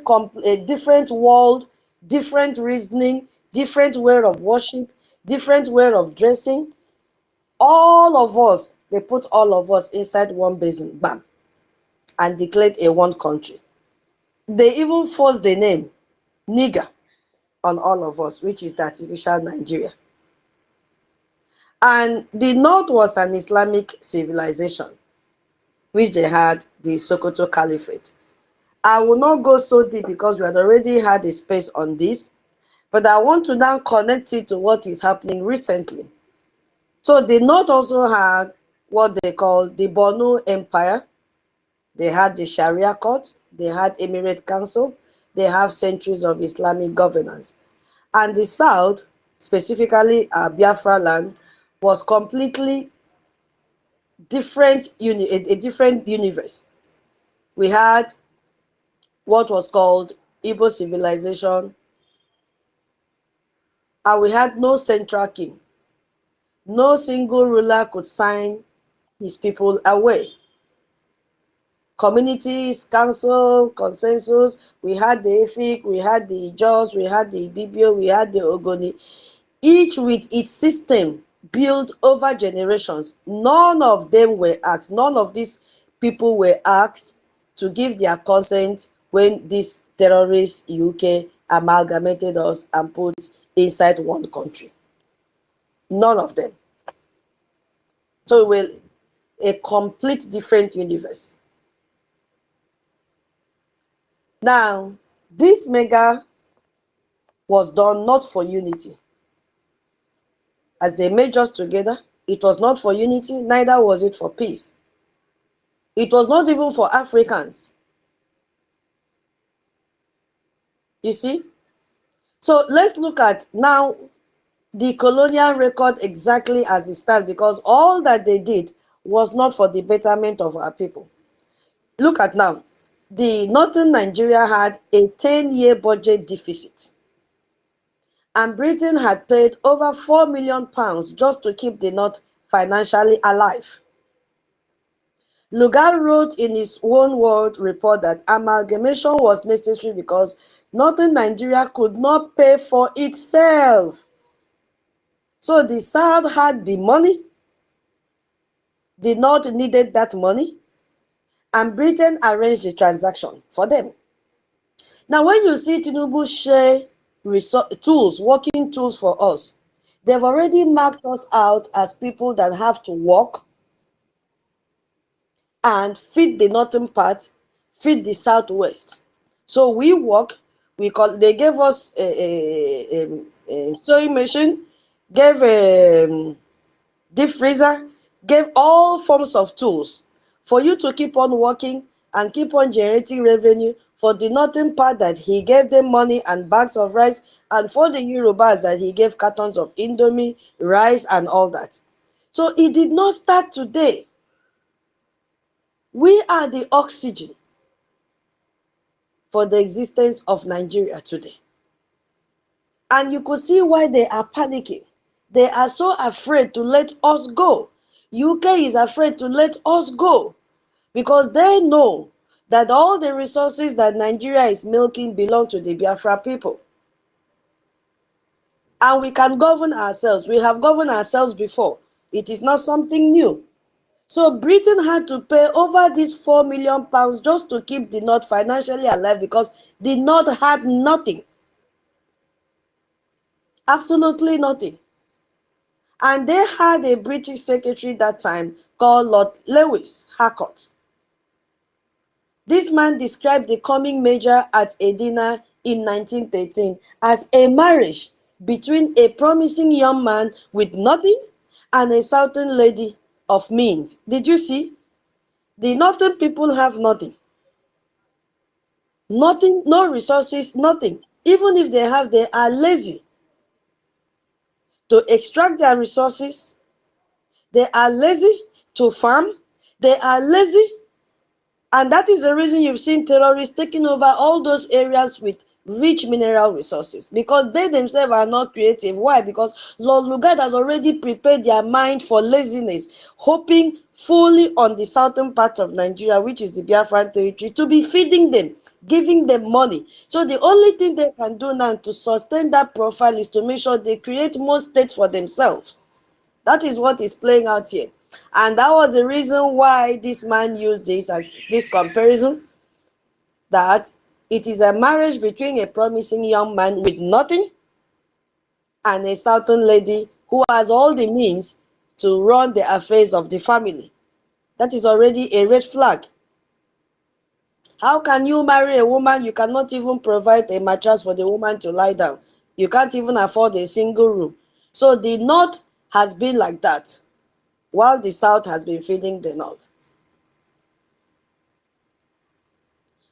world, different reasoning, different way of worship, different way of dressing. All of us, they put all of us inside one basin, bam, and declared a one country. They even forced the name nigger on all of us, which is the artificial Nigeria. And the North was an Islamic civilization, which they had the Sokoto Caliphate. I will not go so deep because we had already had a space on this, but I want to now connect it to what is happening recently. So the North also had what they call the Borno Empire. They had the Sharia court, they had Emirate Council, they have centuries of Islamic governance. And the South, specifically Biafra land, was completely different, a different universe. We had what was called Igbo civilization, and we had no central king. No single ruler could sign his people away. Communities, council, consensus, we had the Efik, we had the Ijos, we had the Ibibio, we had the Ogoni, each with its system built over generations. None of them were asked, none of these people were asked to give their consent when this terrorist UK amalgamated us and put inside one country. None of them. So we're a complete different universe. Now, this mega was done not for unity. As they merged us together, it was not for unity, neither was it for peace. It was not even for Africans. You see? So let's look at now the colonial record exactly as it stands, because all that they did was not for the betterment of our people. Look at now. The northern Nigeria had a 10-year budget deficit. And Britain had paid over £4 million just to keep the North financially alive. Lugard wrote in his own world report that amalgamation was necessary because Northern Nigeria could not pay for itself. So the South had the money, the North needed that money, and Britain arranged the transaction for them. Now, when you see Tinubu share tools, working tools for us, they've already marked us out as people that have to work and feed the northern part, feed the southwest. So we work, they gave us a sewing machine, gave a deep freezer, gave all forms of tools for you to keep on working and keep on generating revenue. For the northern part that he gave them money and bags of rice, and for the Yorubas that he gave cartons of Indomie, rice and all that. So it did not start today. We are the oxygen for the existence of Nigeria today. And you could see why they are panicking. They are so afraid to let us go. UK is afraid to let us go because they know that all the resources that Nigeria is milking belong to the Biafra people. And we can govern ourselves. We have governed ourselves before. It is not something new. So Britain had to pay over these £4 million just to keep the North financially alive because the North had nothing. Absolutely nothing. And they had a British secretary that time called Lord Lewis Harcourt. This man described the coming merger at a dinner in 1913 as a marriage between a promising young man with nothing and a certain lady of means. Did you see? The northern people have nothing. Nothing, no resources, nothing. Even if they have, they are lazy to extract their resources. They are lazy to farm. They are lazy. And that is the reason you've seen terrorists taking over all those areas with rich mineral resources, because they themselves are not creative. Why? Because Lord Lugard has already prepared their mind for laziness, hoping fully on the southern part of Nigeria, which is the Biafran territory, to be feeding them, giving them money. So the only thing they can do now to sustain that profile is to make sure they create more states for themselves. That is what is playing out here. And that was the reason why this man used this as this comparison, that it is a marriage between a promising young man with nothing and a certain lady who has all the means to run the affairs of the family. That is already a red flag. How can you marry a woman you cannot even provide a mattress for the woman to lie down? You can't even afford a single room. So the North has been like that, while the South has been feeding the North.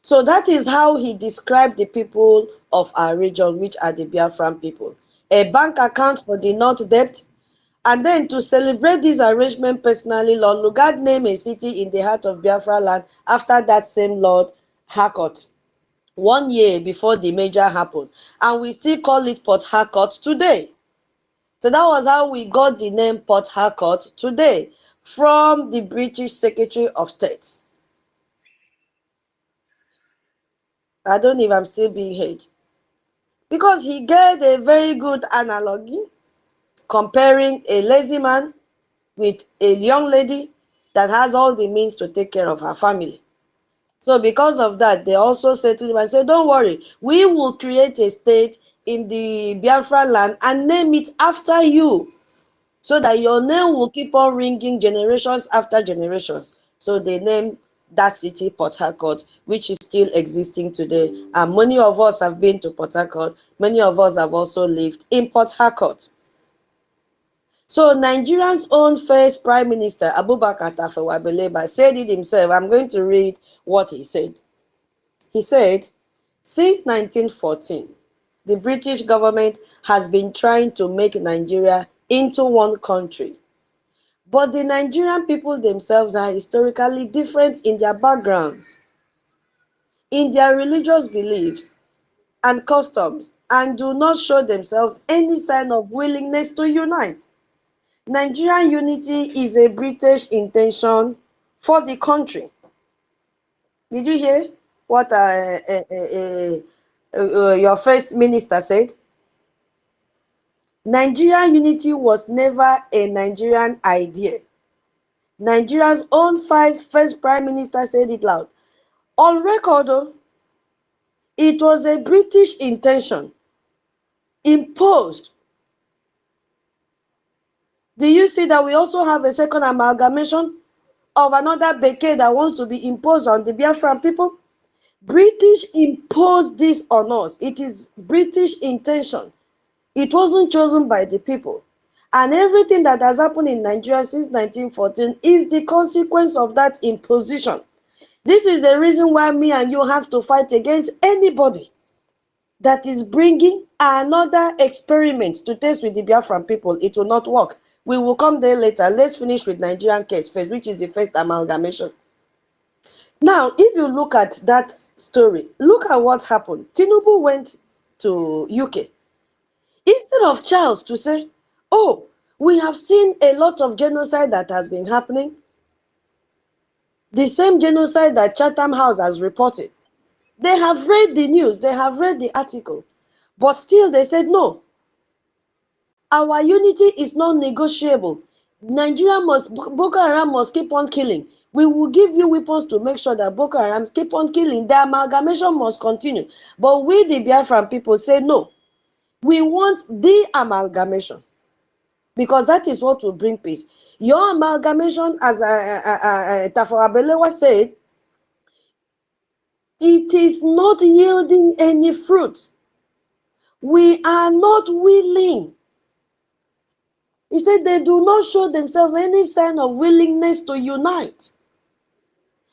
So that is how he described the people of our region, which are the Biafran people. A bank account for the North debt. And then to celebrate this arrangement personally, Lord Lugard named a city in the heart of Biafra land after that same Lord Harcourt, 1 year before the merger happened. And we still call it Port Harcourt today. So that was how we got the name Port Harcourt today, from the British Secretary of State. I don't know if I'm still being heard. Because he gave a very good analogy, comparing a lazy man with a young lady that has all the means to take care of her family. So because of that, they also said to him and said, don't worry, we will create a state in the Biafra land and name it after you, so that your name will keep on ringing generations after generations. So they named that city Port Harcourt, which is still existing today. And many of us have been to Port Harcourt. Many of us have also lived in Port Harcourt. So Nigeria's own first Prime Minister, Abubakar Tafawa Balewa, said it himself. I'm going to read what he said. He said, since 1914, the British government has been trying to make Nigeria into one country. But the Nigerian people themselves are historically different in their backgrounds, in their religious beliefs and customs, and do not show themselves any sign of willingness to unite. Nigerian unity is a British intention for the country. Did you hear what your first minister said? Nigerian unity was never a Nigerian idea. Nigeria's own first prime minister said it loud. On record, though, it was a British intention, imposed. Do you see that we also have a second amalgamation of another Beke that wants to be imposed on the Biafran people? British imposed this on us. It is British intention. It wasn't chosen by the people. And everything that has happened in Nigeria since 1914 is the consequence of that imposition. This is the reason why me and you have to fight against anybody that is bringing another experiment to test with the Biafran people. It will not work. We will come there later. Let's finish with Nigerian case first, which is the first amalgamation. Now, if you look at that story, look at what happened. Tinubu went to UK. Instead of Charles to say, oh, we have seen a lot of genocide that has been happening, the same genocide that Chatham House has reported. They have read the news, they have read the article, but still they said, no, our unity is not negotiable. Nigeria must, Boko Haram must keep on killing. We will give you weapons to make sure that Boko Haram keep on killing. The amalgamation must continue. But we, the Biafran people, say no. We want the amalgamation because that is what will bring peace. Your amalgamation, as Tafawa Balewa said, it is not yielding any fruit. We are not willing. He said they do not show themselves any sign of willingness to unite.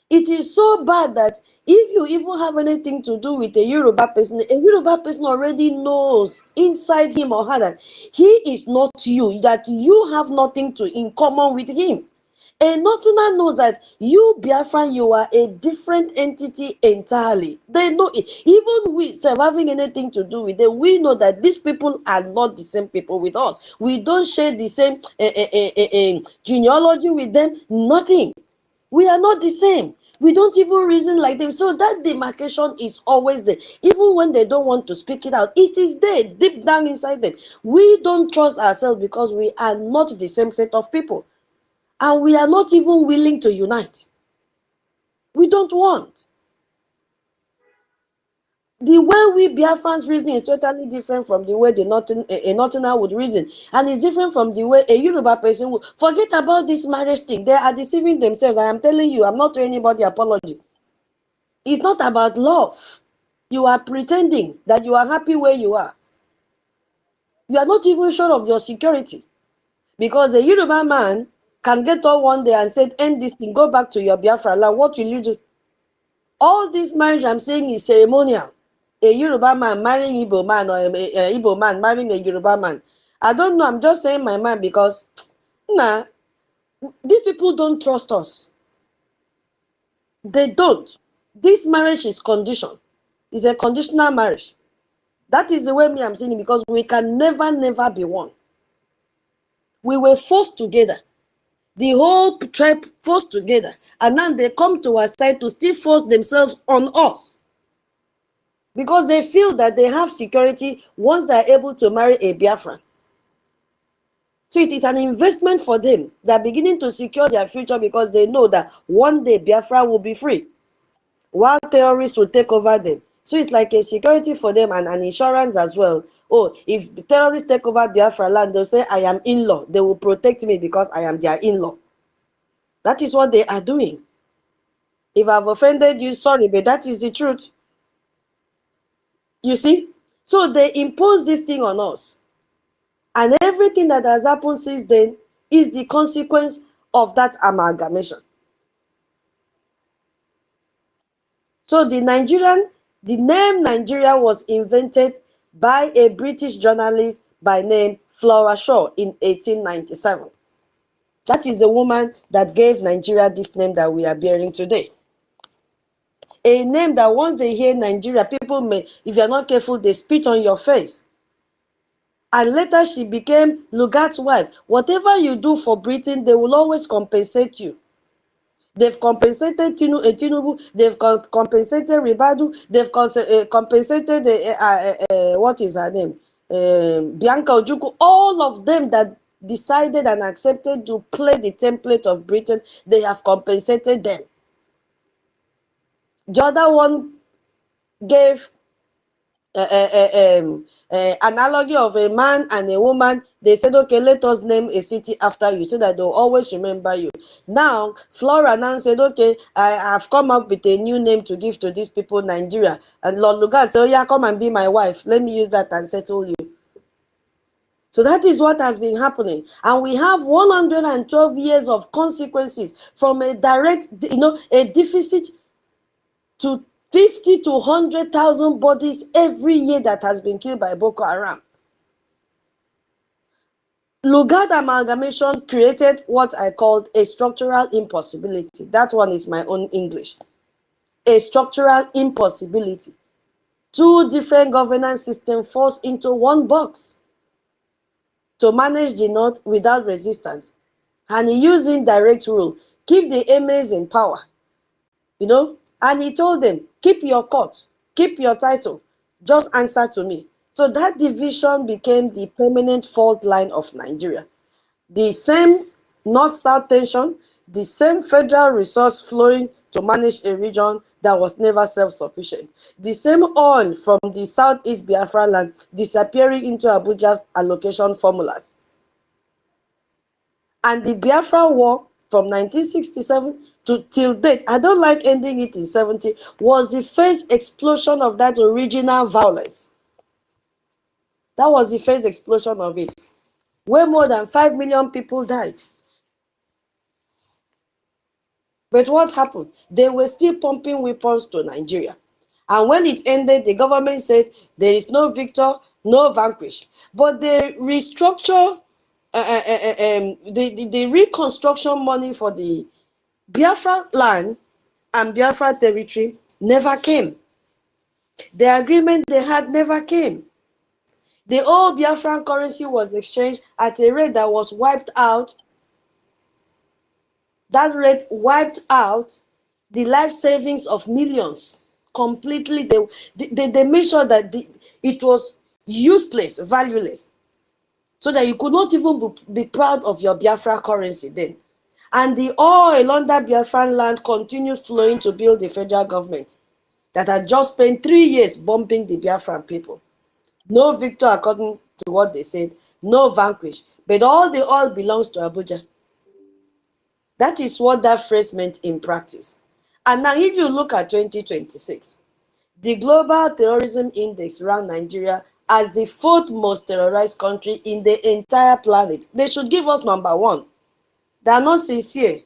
It is so bad that if you even have anything to do with a Yoruba person already knows inside him or her that he is not you, that you have nothing in common with him. A Northerner knows that you, Biafran, you are a different entity entirely. They know it. Even we having anything to do with them, we know that these people are not the same people with us. We don't share the same genealogy with them, nothing. We are not the same. We don't even reason like them. So that demarcation is always there. Even when they don't want to speak it out, it is there, deep down inside them. We don't trust ourselves because we are not the same set of people. And we are not even willing to unite. We don't want. The way we Biafrans reason is totally different from the way a Northerner would reason. And it's different from the way a Yoruba person would. Forget about this marriage thing. They are deceiving themselves. I am telling you, I'm not doing anybody apology. It's not about love. You are pretending that you are happy where you are. You are not even sure of your security. Because a Yoruba man can get up one day and say, end this thing, go back to your Biafra land. What will you do? All this marriage I'm saying is ceremonial. A Yoruba man marrying Igbo man or a Igbo man marrying a Yoruba man. I don't know. I'm just saying my mind because nah, these people don't trust us. They don't. This marriage is conditioned. It's a conditional marriage. That is the way I'm saying it because we can never be one. We were forced together. The whole tribe forced together. And now they come to our side to still force themselves on us. Because they feel that they have security once they are able to marry a Biafran. So it is an investment for them. They are beginning to secure their future because they know that one day Biafra will be free, while terrorists will take over them. So it's like a security for them and an insurance as well. Oh, if the terrorists take over Biafra land, they'll say, I am in-law. They will protect me because I am their in-law. That is what they are doing. If I've offended you, sorry, but that is the truth. You see? So they impose this thing on us. And everything that has happened since then is the consequence of that amalgamation. So the name Nigeria was invented by a British journalist by name Flora Shaw in 1897. That is the woman that gave Nigeria this name that we are bearing today. A name that once they hear Nigeria, people may, if you're not careful, they spit on your face. And later she became Lugat's wife. Whatever you do for Britain, they will always compensate you. They've compensated Tinubu, they've compensated Ribadu, they've compensated, what is her name? Bianca Ojukwu, all of them that decided and accepted to play the template of Britain, they have compensated them. The other one gave analogy of a man and a woman. They said, okay, let us name a city after you so that they'll always remember you. Now Flora now said, okay, I have come up with a new name to give to these people, Nigeria. And Lord Lugard said, oh yeah, come and be my wife, let me use that and settle you. So that is what has been happening. And we have 112 years of consequences from a direct, a deficit to 50 to 100,000 bodies every year that has been killed by Boko Haram. Lugard amalgamation created what I called a structural impossibility. That one is my own English. A structural impossibility. Two different governance systems forced into one box to manage the North without resistance. And he used indirect rule, keep the emees in power, and he told them, keep your court, keep your title, just answer to me. So that division became the permanent fault line of Nigeria. The same north-south tension, the same federal resource flowing to manage a region that was never self-sufficient, the same oil from the southeast Biafra land disappearing into Abuja's allocation formulas. And the Biafra War from 1967 to till date, I don't like ending it in 70, was the first explosion of that original violence. That was the first explosion of it, where more than 5 million people died. But what happened? They were still pumping weapons to Nigeria. And when it ended, the government said there is no victor, no vanquish. But the restructure, the reconstruction money for the Biafra land and Biafra territory never came. The agreement they had never came. The old Biafran currency was exchanged at a rate that was wiped out. That rate wiped out the life savings of millions completely. They made sure that it was useless, valueless, so that you could not even be proud of your Biafra currency then. And the oil under Biafran land continued flowing to build the federal government that had just spent 3 years bombing the Biafran people. No victor according to what they said, no vanquish, but all the oil belongs to Abuja. That is what that phrase meant in practice. And now if you look at 2026, the Global Terrorism Index ranked Nigeria as the 4th most terrorized country in the entire planet. They should give us number 1. They are not sincere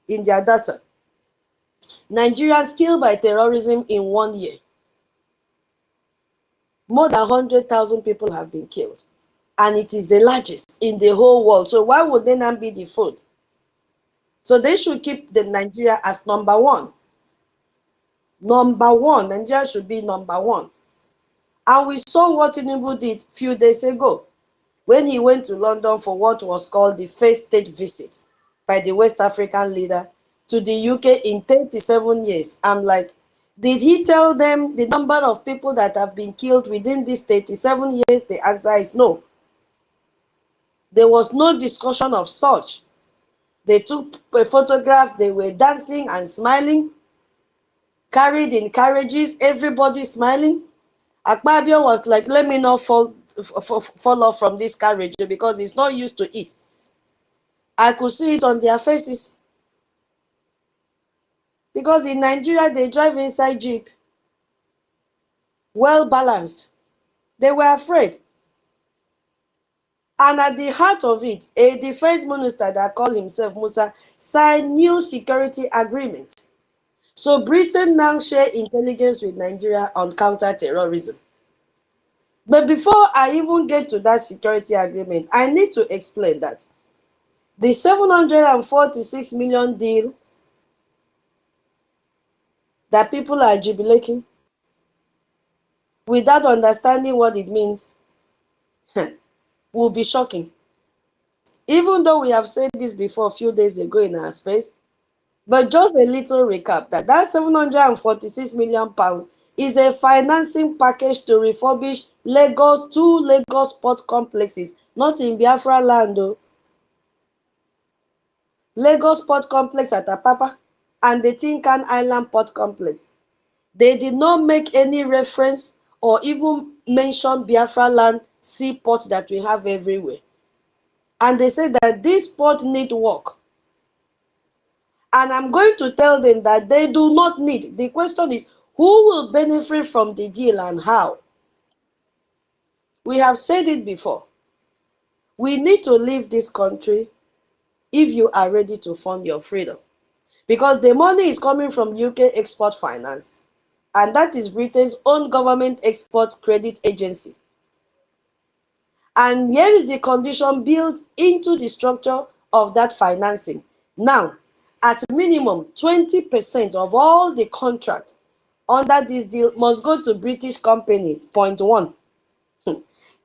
in their data. Nigerians killed by terrorism in 1 year. More than 100,000 people have been killed. And it is the largest in the whole world. So why would they not be the 4th? So they should keep the Nigeria as number 1. Number 1. Nigeria should be number 1. And we saw what Tinubu did a few days ago when he went to London for what was called the first state visit by the West African leader to the UK in 37 years. I'm like, did he tell them the number of people that have been killed within these 37 years? The answer is no. There was no discussion of such. They took a photograph, they were dancing and smiling, carried in carriages, everybody smiling. Akpabio was like, let me not fall off from this carriage because he's not used to it. I could see it on their faces. Because in Nigeria, they drive inside Jeep. Well balanced. They were afraid. And at the heart of it, a defense minister that called himself Musa signed new security agreement. So Britain now share intelligence with Nigeria on counter-terrorism. But before I even get to that security agreement, I need to explain that the 746 million deal that people are jubilating without understanding what it means will be shocking. Even though we have said this before a few days ago in our space, but just a little recap that 746 million pounds is a financing package to refurbish two Lagos port complexes, not in Biafra land though. Lagos Port Complex at Apapa and the Tinkan Island Port Complex. They did not make any reference or even mention Biafra land seaport that we have everywhere. And they said that this port need work. And I'm going to tell them that they do not need. The question is, who will benefit from the deal and how? We have said it before. We need to leave this country if you are ready to fund your freedom. Because the money is coming from UK Export Finance. And that is Britain's own government export credit agency. And here is the condition built into the structure of that financing. Now, at minimum, 20% of all the contract under this deal must go to British companies. Point one.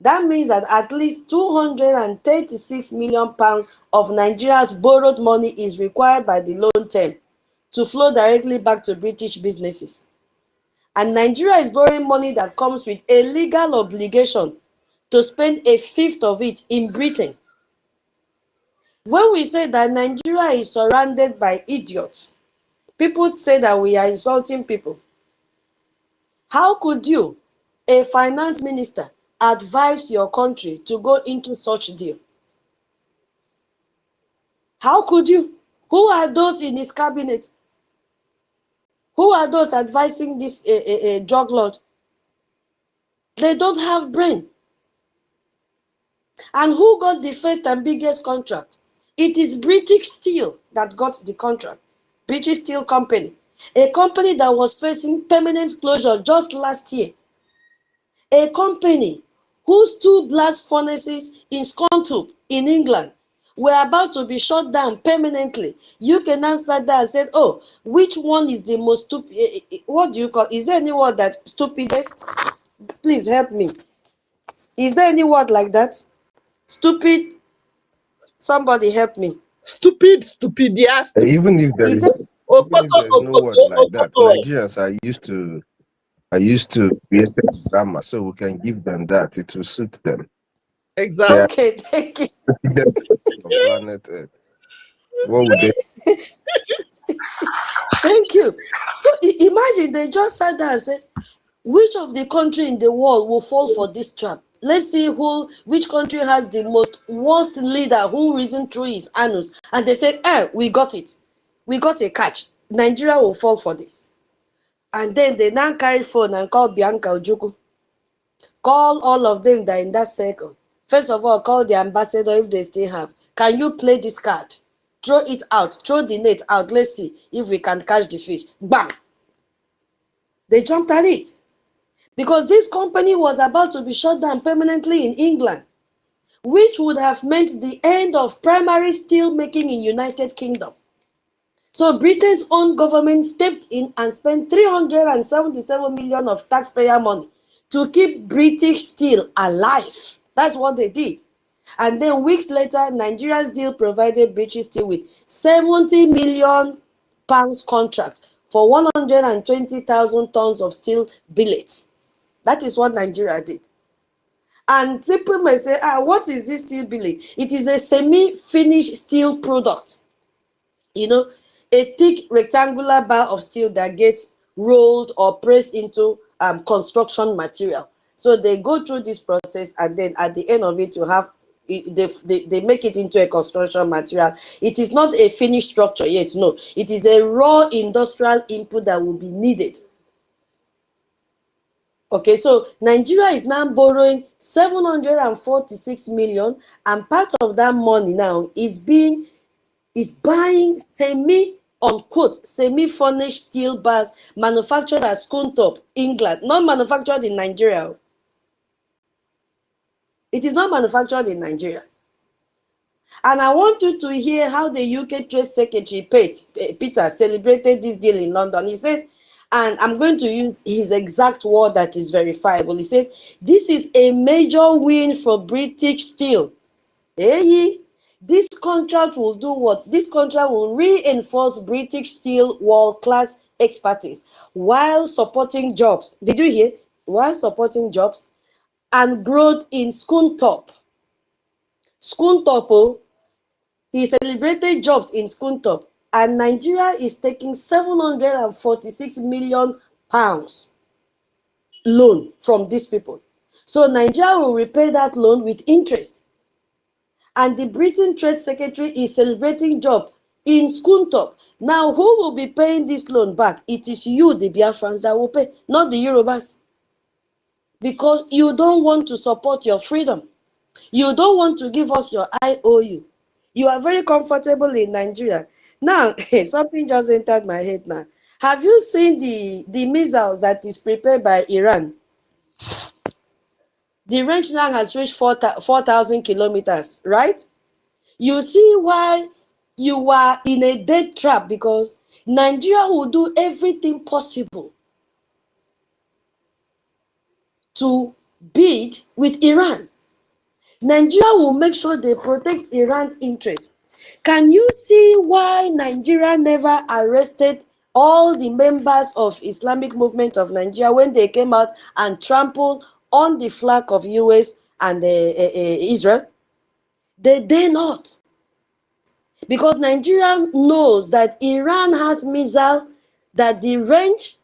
That means that at least 236 million pounds of Nigeria's borrowed money is required by the loan term to flow directly back to British businesses. And Nigeria is borrowing money that comes with a legal obligation to spend a fifth of it in Britain. When we say that Nigeria is surrounded by idiots, people say that we are insulting people. How could you, a finance minister, advise your country to go into such deal? How could you? Who are those in his cabinet? Who are those advising this drug lord? They don't have brain. And who got the first and biggest contract? It is British Steel that got the contract. British Steel Company. A company that was facing permanent closure just last year. A company whose two blast furnaces in Scunthorpe in England were about to be shut down permanently. You can answer that and said, oh, which one is the most stupid? What do you call? Is there any word that stupidest? Please help me. Is there any word like that? Stupid? Somebody help me. And even if there Is is there? even if there is no word like that, Nigerians are used to created grammar, so we can give them that. It will suit them. They are Okay, thank you. the biggest people on planet Earth. What would they? Thank you. So imagine they just sat there and said, which of the country in the world will fall for this trap? Let's see which country has the most worst leader who reasoned through his anus. And they said, we got it. We got a catch. Nigeria will fall for this. And then they now carry phone and call Bianca Ojukwu. Call all of them that are in that circle. First of all, call the ambassador if they still have. Can you play this card? Throw it out. Throw the net out. Let's see if we can catch the fish. Bam! They jumped at it. Because this company was about to be shut down permanently in England, which would have meant the end of primary steel making in United Kingdom. So Britain's own government stepped in and spent 377 million of taxpayer money to keep British steel alive. That's what they did. And then weeks later, Nigeria's deal provided British steel with 70 million pounds contract for 120,000 tons of steel billets. That is what Nigeria did. And people may say, what is this steel billet? It is a semi-finished steel product. You know, a thick rectangular bar of steel that gets rolled or pressed into construction material. So they go through this process, and then at the end of it, you have they make it into a construction material. It is not a finished structure yet. No, it is a raw industrial input that will be needed. Okay, so Nigeria is now borrowing 746 million, and part of that money now is buying semi-furnished steel bars manufactured at Scunthorpe, England, not manufactured in Nigeria. It is not manufactured in Nigeria. And I want you to hear how the UK Trade Secretary Peter celebrated this deal in London. He said, and I'm going to use his exact word that is verifiable. He said, this is a major win for British Steel. Hey, this contract will do what? This contract will reinforce British Steel world-class expertise while supporting jobs. Did you hear? While supporting jobs and growth in Scunthorpe. Scunthorpe, he celebrated jobs in Scunthorpe, and Nigeria is taking 746 million pounds loan from these people. So Nigeria will repay that loan with interest. And the Britain Trade Secretary is celebrating job in Scunthorpe. Now, who will be paying this loan back? It is you, the Biafrans, that will pay, not the Yorubas. Because you don't want to support your freedom. You don't want to give us your IOU. You are very comfortable in Nigeria. Now, something just entered my head now. Have you seen the missiles that is prepared by Iran? The range now has reached 4,000 kilometers, right? You see why you are in a death trap, because Nigeria will do everything possible to bid with Iran. Nigeria will make sure they protect Iran's interests. Can you see why Nigeria never arrested all the members of Islamic movement of Nigeria when they came out and trampled on the flag of US and Israel? They dare not. Because Nigeria knows that Iran has missile that the range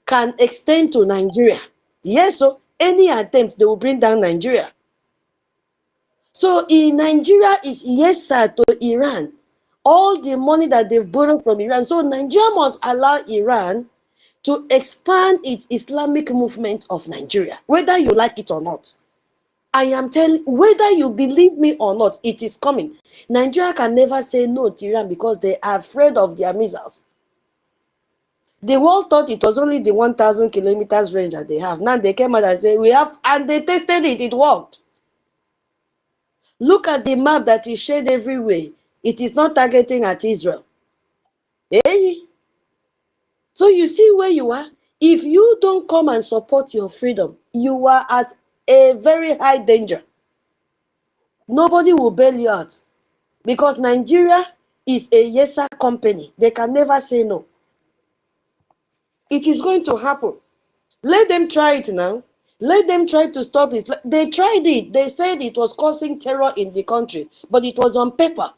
can extend to Nigeria. Yes, so any attempt, they will bring down Nigeria. So in Nigeria is yes sir to Iran. All the money that they've borrowed from Iran. So Nigeria must allow Iran to expand its Islamic movement of Nigeria, whether you like it or not. I am telling, whether you believe me or not, it is coming. Nigeria can never say no to Iran because they are afraid of their missiles. The world thought it was only the 1,000 kilometers range that they have. Now they came out and said, we have, and they tested it, it worked. Look at the map that is shared everywhere. It is not targeting at Israel. Hey. So you see where you are. If you don't come and support your freedom, you are at a very high danger. Nobody will bail you out. Because Nigeria is a yes-sir company. They can never say no. It is going to happen. Let them try it now. Let them try to stop it. They tried it. They said it was causing terror in the country, but it was on paper.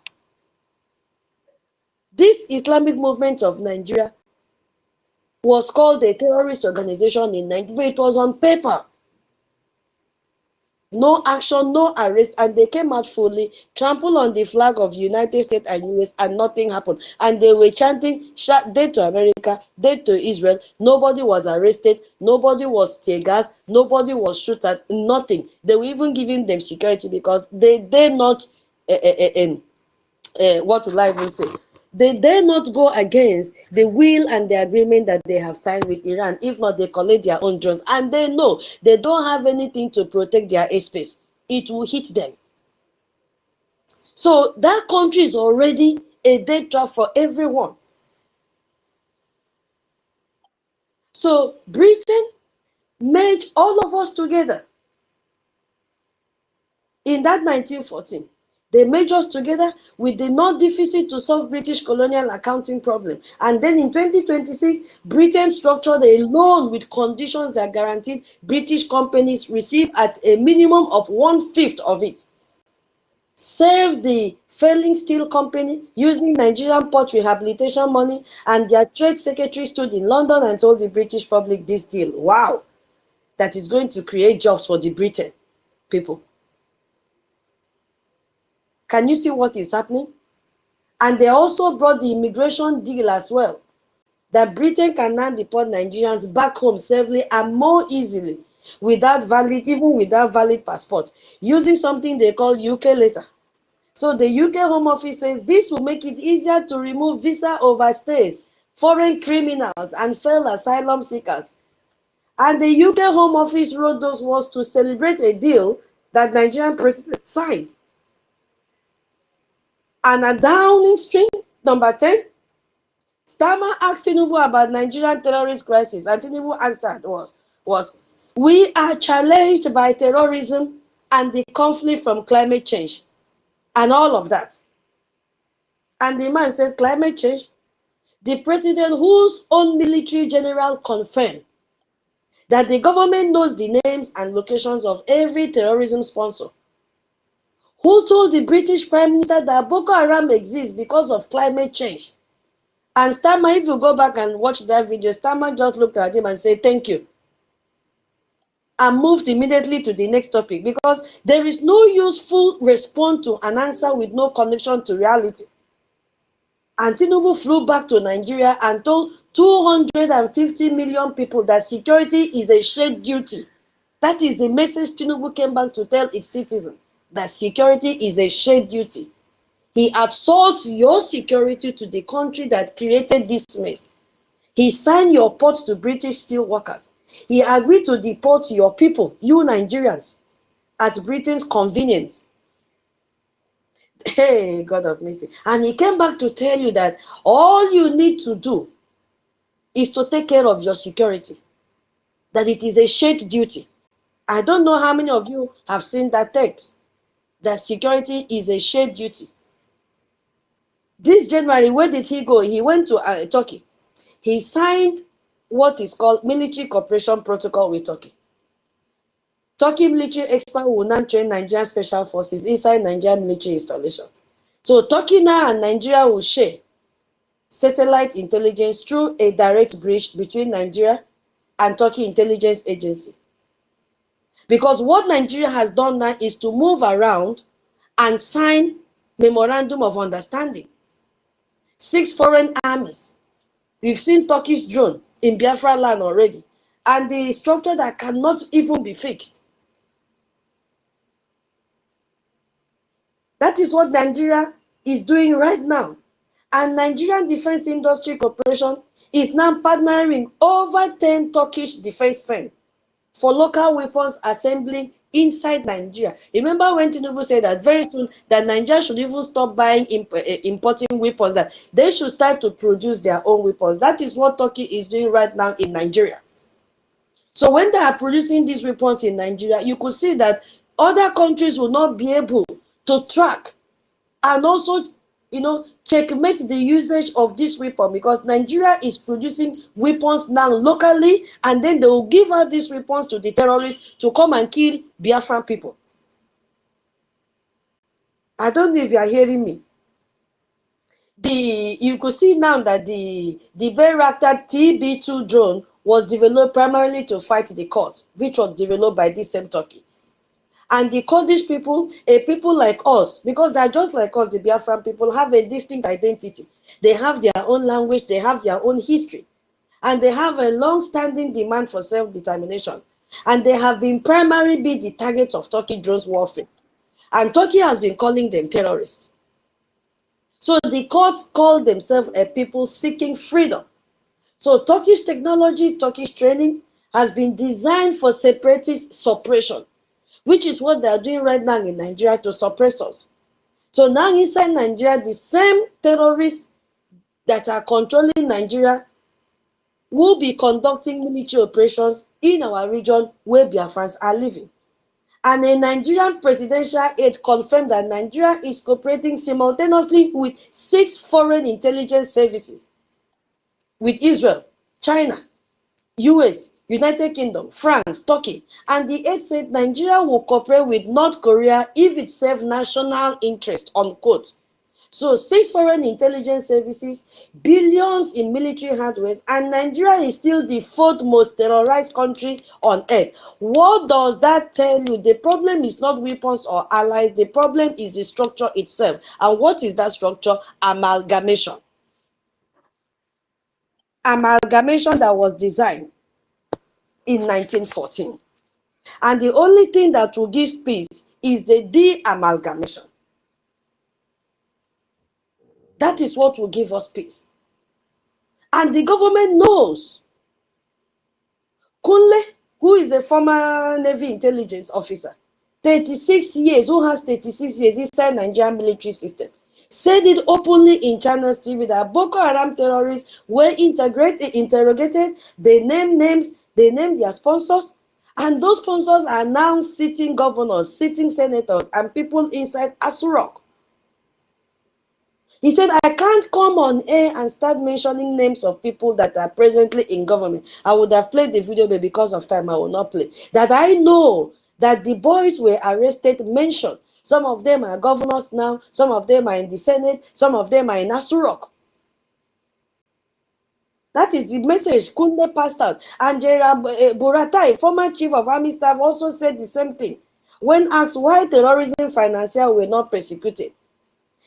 This Islamic movement of Nigeria was called a terrorist organization in Nigeria, but it was on paper. No action, no arrest, and they came out fully, trampled on the flag of United States and US, and nothing happened. And they were chanting, dead to America, dead to Israel. Nobody was arrested, nobody was tear gas, nobody was shot at, nothing. They were even giving them security because they dare not, what will I even say? They dare not go against the will and the agreement that they have signed with Iran. If not, they collect their own drones. And they know they don't have anything to protect their airspace. It will hit them. So that country is already a death trap for everyone. So Britain merged all of us together. In that 1914, they merged us together with the non-deficit to solve British colonial accounting problem. And then in 2026, Britain structured a loan with conditions that guaranteed British companies receive at a minimum of 1/5 of it. Saved the failing steel company using Nigerian port rehabilitation money, and their trade secretary stood in London and told the British public this deal. Wow, that is going to create jobs for the Britain people. Can you see what is happening? And they also brought the immigration deal as well, that Britain can now deport Nigerians back home safely and more easily without valid, even without valid passport, using something they call UK letter. So the UK Home Office says this will make it easier to remove visa overstays, foreign criminals, and failed asylum seekers. And the UK Home Office wrote those words to celebrate a deal that Nigerian president signed. And a Downing Street, number 10, Starmer asked Tinubu about Nigerian terrorist crisis, and Tinubu answered was, we are challenged by terrorism and the conflict from climate change and all of that. And the man said, climate change? The president, whose own military general confirmed that the government knows the names and locations of every terrorism sponsor, who told the British Prime Minister that Boko Haram exists because of climate change. And Starmer, if you go back and watch that video, Starmer just looked at him and said, thank you, and moved immediately to the next topic, because there is no useful response to an answer with no connection to reality. And Tinubu flew back to Nigeria and told 250 million people that security is a shared duty. That is the message Tinubu came back to tell its citizens, that security is a shared duty. He outsourced your security to the country that created this mess. He signed your port to British steel workers. He agreed to deport your people, you Nigerians. at Britain's convenience. Hey, God of mercy. And he came back to tell you that all you need to do is to take care of your security, that it is a state duty. I don't know how many of you have seen that text, that security is a state duty. This January, where did he go? He went to Turkey. He signed what is called Military Cooperation Protocol with Turkey. Turkey military expert will now train Nigerian special forces inside Nigerian military installation. So Turkey now and Nigeria will share satellite intelligence through a direct bridge between Nigeria and Turkey Intelligence Agency. Because what Nigeria has done now is to move around and sign memorandum of understanding. 6 foreign armies. We've seen Turkish drone in Biafra land already. And the structure that cannot even be fixed. That is what Nigeria is doing right now. And Nigerian Defense Industry Corporation is now partnering over 10 Turkish defense firms for local weapons assembly inside Nigeria. Remember when Tinubu said that very soon that Nigeria should even stop buying, importing weapons, that they should start to produce their own weapons. That is what Turkey is doing right now in Nigeria. So when they are producing these weapons in Nigeria, you could see that other countries will not be able to track and also, checkmate the usage of this weapon, because Nigeria is producing weapons now locally, and then they will give out these weapons to the terrorists to come and kill Biafran people. I don't know if you are hearing me. You could see now that the Bayraktar TB2 drone was developed primarily to fight the Kurds, which was developed by this same Turkey. And the Kurdish people, people like us, because they're just like us, the Biafran people, have a distinct identity. They have their own language, they have their own history, and they have a long-standing demand for self-determination. And they have been primarily be the targets of Turkey drones warfare. And Turkey has been calling them terrorists. So the Kurds call themselves a people seeking freedom. So Turkish technology, Turkish training has been designed for separatist suppression, which is what they are doing right now in Nigeria to suppress us. So now inside Nigeria, the same terrorists that are controlling Nigeria will be conducting military operations in our region where Biafrans are living. And a Nigerian presidential aide confirmed that Nigeria is cooperating simultaneously with 6 foreign intelligence services, with Israel, China, US, United Kingdom, France, Turkey, and the aide said Nigeria will cooperate with North Korea if it serves national interest, unquote. So 6 foreign intelligence services, billions in military hardware, and Nigeria is still the 4th most terrorized country on earth. What does that tell you? The problem is not weapons or allies, the problem is the structure itself. And what is that structure? Amalgamation. Amalgamation that was designed in 1914. And the only thing that will give peace is the de-amalgamation. That is what will give us peace. And the government knows. Kunle, who is a former Navy intelligence officer, 36 years, who has 36 years inside Nigerian military system, said it openly in Channels TV that Boko Haram terrorists were interrogated, they named names, they named their sponsors, and those sponsors are now sitting governors, sitting senators, and people inside Asurok. He said, I can't come on air and start mentioning names of people that are presently in government. I would have played the video, but because of time, I will not play. That I know that the boys were arrested, mentioned. Some of them are governors now. Some of them are in the Senate. Some of them are in Asurok. That is the message Kunle passed out. And General Buratai, former chief of army staff, also said the same thing. When asked why terrorism financiers were not persecuted,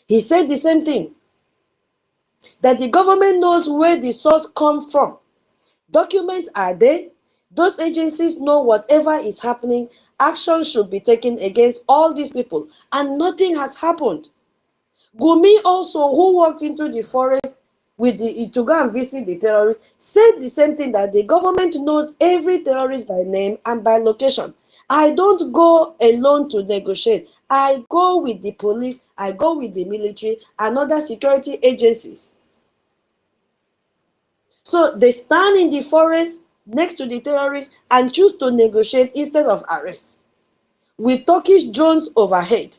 he said the same thing. That the government knows where the source comes from. Documents are there. Those agencies know whatever is happening. Action should be taken against all these people. And nothing has happened. Gumi also, who walked into the forest with to go and visit the terrorists, said the same thing, that the government knows every terrorist by name and by location. I don't go alone to negotiate. I go with the police, I go with the military and other security agencies. So they stand in the forest next to the terrorists and choose to negotiate instead of arrest. With Turkish drones overhead,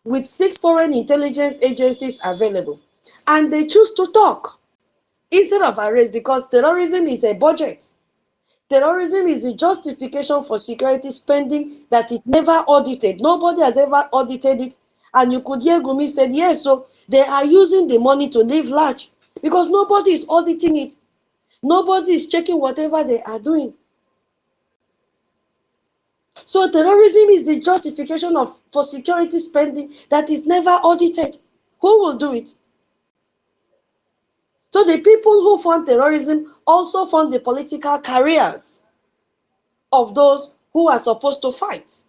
with 6 foreign intelligence agencies available, and they choose to talk instead of arrest, because terrorism is a budget. Terrorism is the justification for security spending that it never audited. Nobody has ever audited it. And you could hear Gumi said, yes, so they are using the money to live large because nobody is auditing it. Nobody is checking whatever they are doing. So terrorism is the justification for security spending that is never audited. Who will do it? So the people who fund terrorism also fund the political careers of those who are supposed to fight.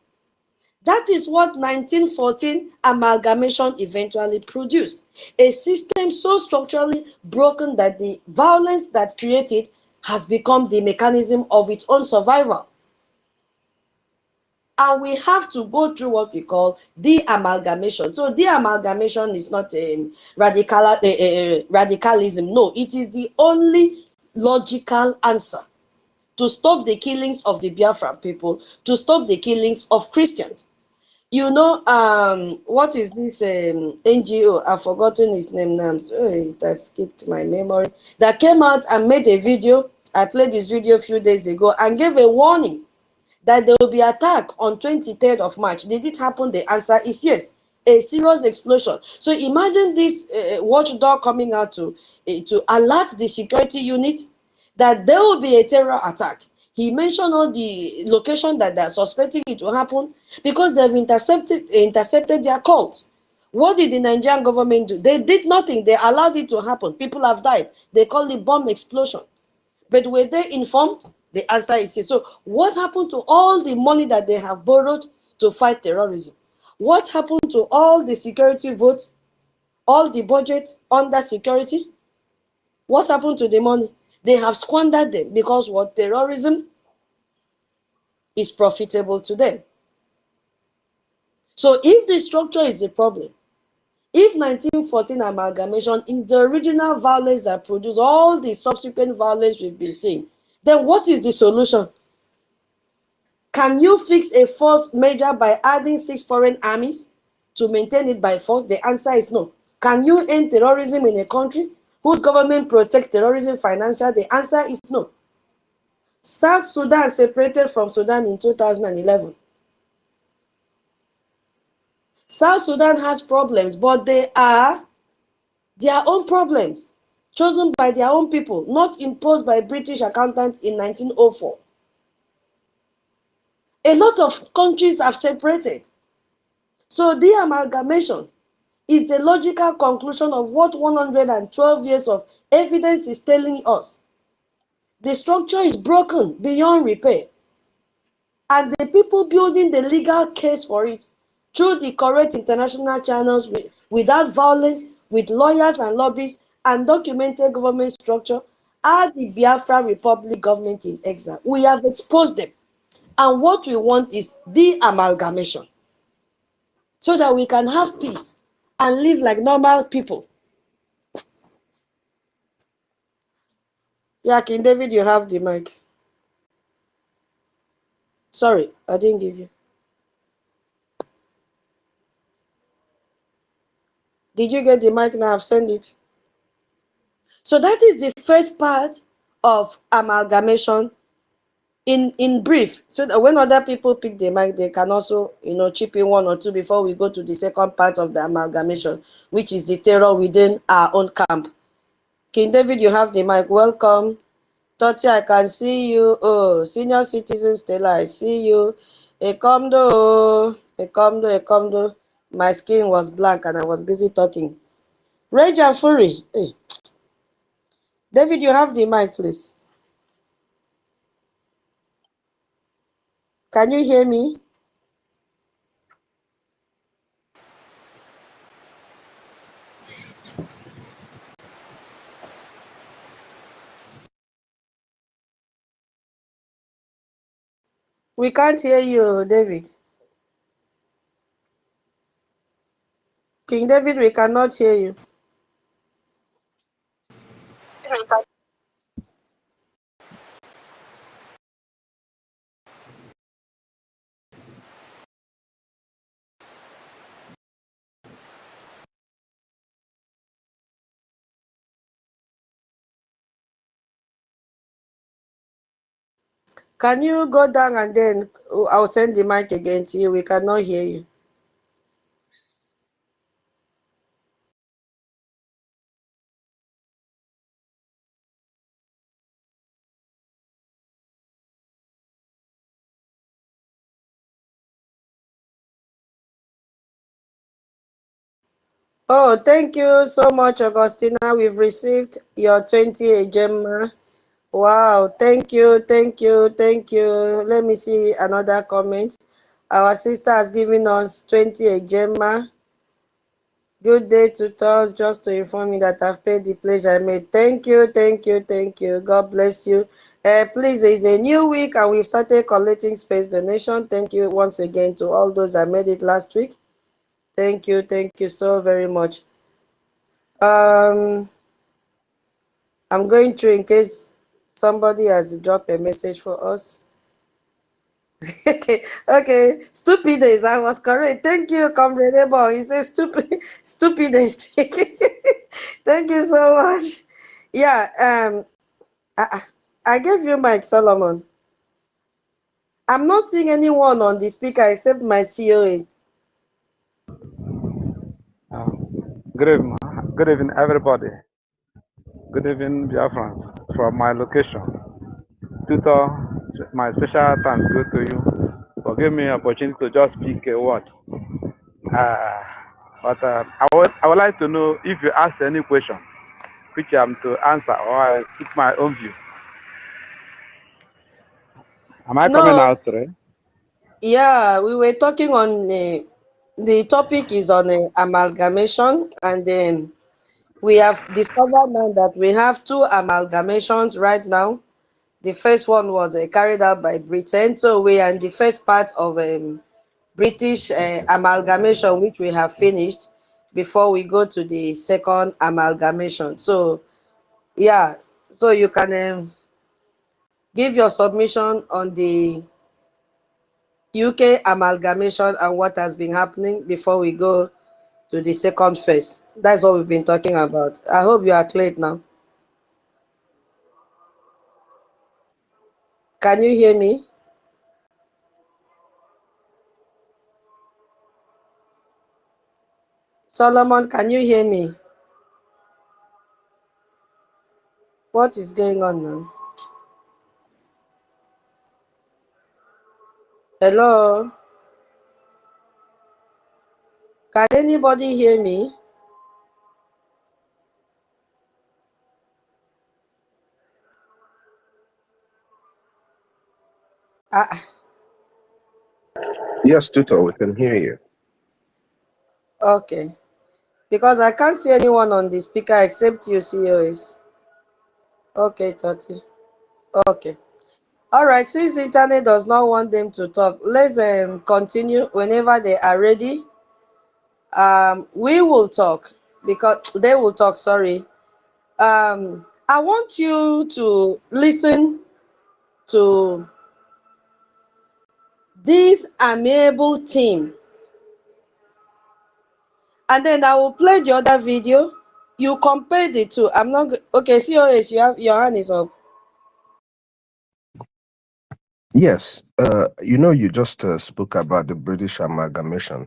That is what 1914 amalgamation eventually produced. A system so structurally broken that the violence that created has become the mechanism of its own survival. And we have to go through what we call de-amalgamation. So de-amalgamation is not radicalism. No, it is the only logical answer to stop the killings of the Biafran people, to stop the killings of Christians. You know, what is this NGO? I've forgotten his name now. Oh, it has skipped my memory. That came out and made a video. I played this video a few days ago and gave a warning that there will be attack on 23rd of March. Did it happen? The answer is yes. A serious explosion. So imagine this watchdog coming out to alert the security unit that there will be a terror attack. He mentioned all the location that they're suspecting it will happen because they've intercepted their calls. What did the Nigerian government do? They did nothing. They allowed it to happen. People have died. They call it bomb explosion. But were they informed? The answer is yes. So what happened to all the money that they have borrowed to fight terrorism? What happened to all the security votes, all the budget under security? What happened to the money? They have squandered them because what? Terrorism is profitable to them. So if the structure is the problem, if 1914 amalgamation is the original violence that produced all the subsequent violence we've been seeing, then what is the solution? Can you fix a force major by adding 6 foreign armies to maintain it by force? The answer is no. Can you end terrorism in a country whose government protects terrorism financially? The answer is no. South Sudan separated from Sudan in 2011. South Sudan has problems, but they are their own problems, chosen by their own people, not imposed by British accountants in 1904. A lot of countries have separated. So the amalgamation is the logical conclusion of what 112 years of evidence is telling us. The structure is broken beyond repair, and the people building the legal case for it through the correct international channels without violence, with lawyers and lobbyists and documented government structure are the Biafra Republic government in exile. We have exposed them, and what we want is the amalgamation so that we can have peace and live like normal people. Yeah, King David, you have the mic. Sorry, I didn't give you. Did you get the mic now? I've sent it. So that is the first part of amalgamation in brief, so that when other people pick the mic, they can also, chip in one or two before we go to the second part of the amalgamation, which is the terror within our own camp. King David, you have the mic. Welcome. Toti, I can see you. Oh, senior citizen Stella, I see you. Ekomdo. My skin was blank and I was busy talking. Rage and Fury. Hey. David, you have the mic, please. Can you hear me? We can't hear you, David. King David, we cannot hear you. Can you go down and then I'll send the mic again to you? We cannot hear you. Oh, thank you so much, Augustina. We've received your 20 Gemma. Wow, thank you, thank you, thank you. Let me see another comment. Our sister has given us 20 Gemma. Good day to us. Just to inform you that I've paid the pledge I made. Thank you, thank you, thank you. God bless you. Please, it's a new week and we've started collecting space donation. Thank you once again to all those that made it last week. Thank you so very much. I'm going through in case somebody has dropped a message for us. Okay, stupid days. I was correct. Thank you, Comrade Ebo. He says stupid days. Thank you so much. Yeah, I gave you Mike Solomon. I'm not seeing anyone on the speaker except my COAs. Good evening, everybody. Good evening, Biafrans, from my location. Tutor, my special thanks go to you for giving me opportunity to just speak a word. I would like to know if you ask any question, which I'm to answer, or I keep my own view. Am I coming No, out today? yeah, we were talking on the topic is on amalgamation, and we have discovered now that we have two amalgamations right now. The first one was carried out by Britain, so we are in the first part of British amalgamation, which we have finished before we go to the second amalgamation. So, yeah, so you can give your submission on the UK amalgamation and what has been happening before we go to the second phase. That's what we've been talking about. I hope you are clear now. Can you hear me? Solomon, can you hear me? What is going on now? Hello? Can anybody hear me? Ah, Yes, Tutor, we can hear you. okay. Because I can't see anyone on the speaker except you, COS. Okay, 30. Okay. All right, since the internet does not want them to talk, let's continue whenever they are ready. We will talk because they will talk, sorry. I want you to listen to this amiable team, and then I will play the other video. You compare the two. I'm not okay. COS, you have your hand is up. Yes, you just spoke about the British amalgamation.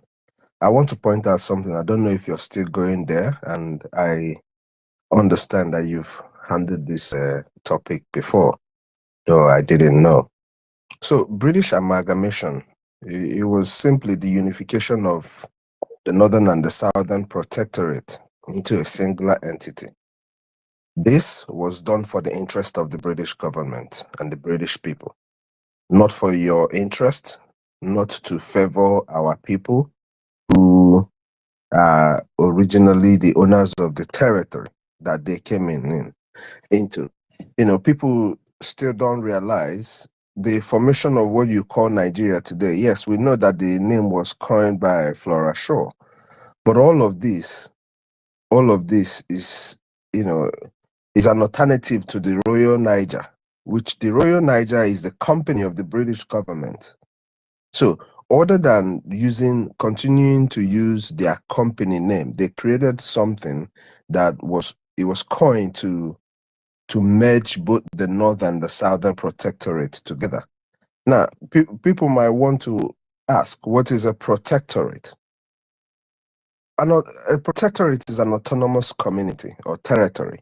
I want to point out something. I don't know if you're still going there, and I understand that you've handled this topic before, though I didn't know. So, British amalgamation, it was simply the unification of the Northern and the Southern Protectorate into a singular entity. This was done for the interest of the British government and the British people, not for your interest, not to favor our people who are originally the owners of the territory that they came into. People still don't realize the formation of what you call Nigeria today, yes, we know that the name was coined by Flora Shaw, but all of this is, you know, is an alternative to the Royal Niger, which the Royal Niger is the company of the British government. So other than continuing to use their company name, they created something that was coined to merge both the North and the Southern Protectorate together. Now, people might want to ask, what is a protectorate? A protectorate is an autonomous community or territory.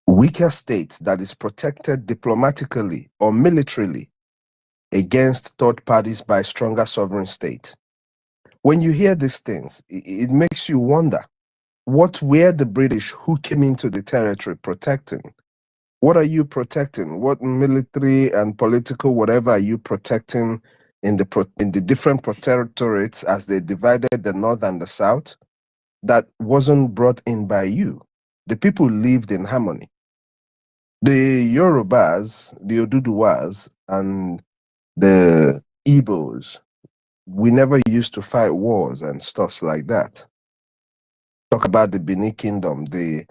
Weaker state that is protected diplomatically or militarily against third parties by stronger sovereign states. When you hear these things, it makes you wonder, what were the British who came into the territory protecting? What are you protecting? What military and political whatever are you protecting in the different protectorates as they divided the North and the South? That wasn't brought in by you. The people lived in harmony. The Yorubas, the Oduduwas, and the Igbos, we never used to fight wars and stuff like that. Talk about the Benin Kingdom, in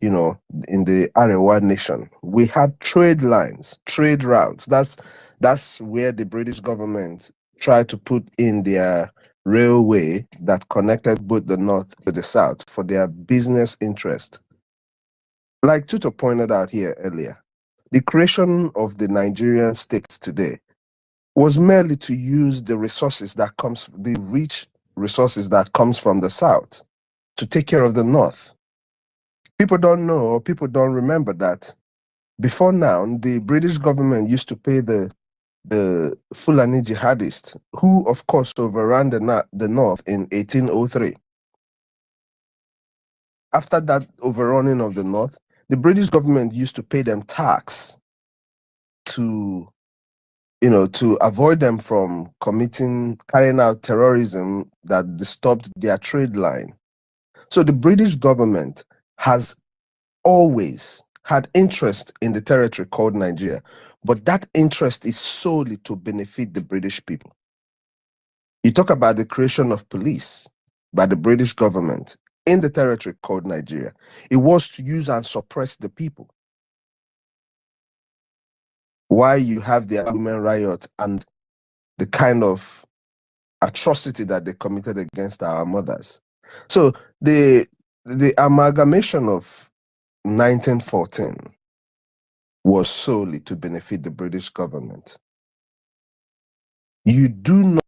the Arewa nation, we had trade lines, trade routes. That's where the British government tried to put in their railway that connected both the North to the South for their business interest. Like Tuto pointed out here earlier, the creation of the Nigerian state today was merely to use the rich resources that comes from the South to take care of the North. People don't know, or people don't remember that before now, the British government used to pay the Fulani jihadists, who of course overran the North in 1803. After that overrunning of the North, the British government used to pay them tax to avoid them from carrying out terrorism that disturbed their trade line. So the British government has always had interest in the territory called Nigeria, but that interest is solely to benefit the British people. You talk about the creation of police by the British government in the territory called Nigeria. It was to use and suppress the people. Why you have the women riot and the kind of atrocity that they committed against our mothers. So the amalgamation of 1914 was solely to benefit the British government. You do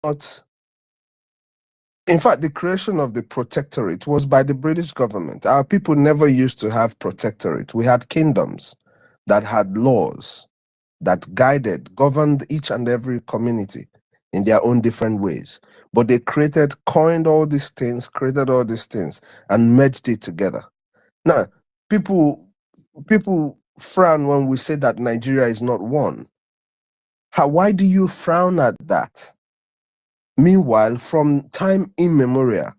not, in fact, the creation of the protectorate was by the British government. Our people never used to have protectorate. We had kingdoms that had laws that governed each and every community in their own different ways. But they coined all these things, created all these things, and merged it together. Now, people frown when we say that Nigeria is not one. Why do you frown at that? Meanwhile, from time immemorial,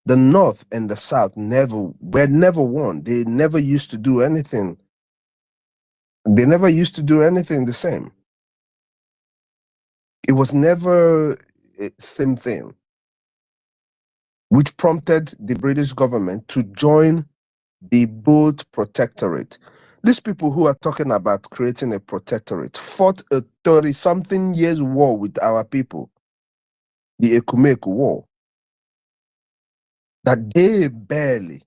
the North and the South were never one. They never used to do anything. They never used to do anything the same. It was never the same thing, which prompted the British government to join the both protectorate. These people who are talking about creating a protectorate fought a 30-something years war with our people, the Ekumeku War, that they barely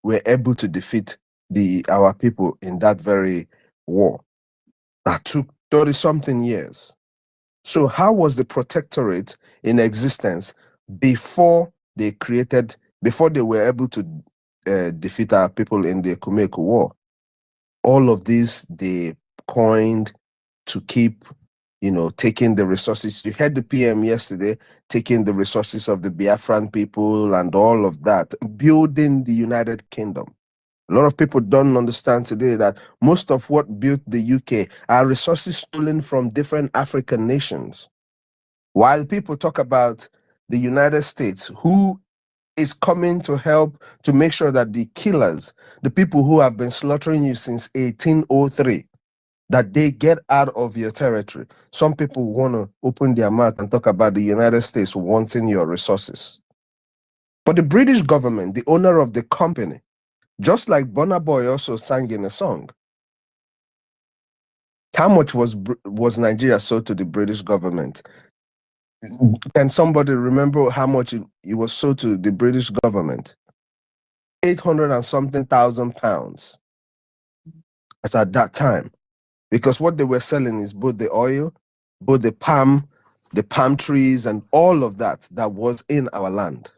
were able to defeat our people in that very war. That took 30-something years. So how was the protectorate in existence before they were able to defeat our people in the Ekumeku War? All of these they coined to keep, taking the resources. You heard the PM yesterday, taking the resources of the Biafran people and all of that, building the United Kingdom. A lot of people don't understand today that most of what built the UK are resources stolen from different African nations. While people talk about the United States, who is coming to help to make sure that the killers, the people who have been slaughtering you since 1803, that they get out of your territory. Some people want to open their mouth and talk about the United States wanting your resources. But the British government, the owner of the company, just like Burna Boy also sang in a song, how much was Nigeria sold to the British government? Can somebody remember how much it was sold to the British government? 800 and something thousand pounds. As at that time. Because what they were selling is both the oil, both the palm trees, and all of that was in our land.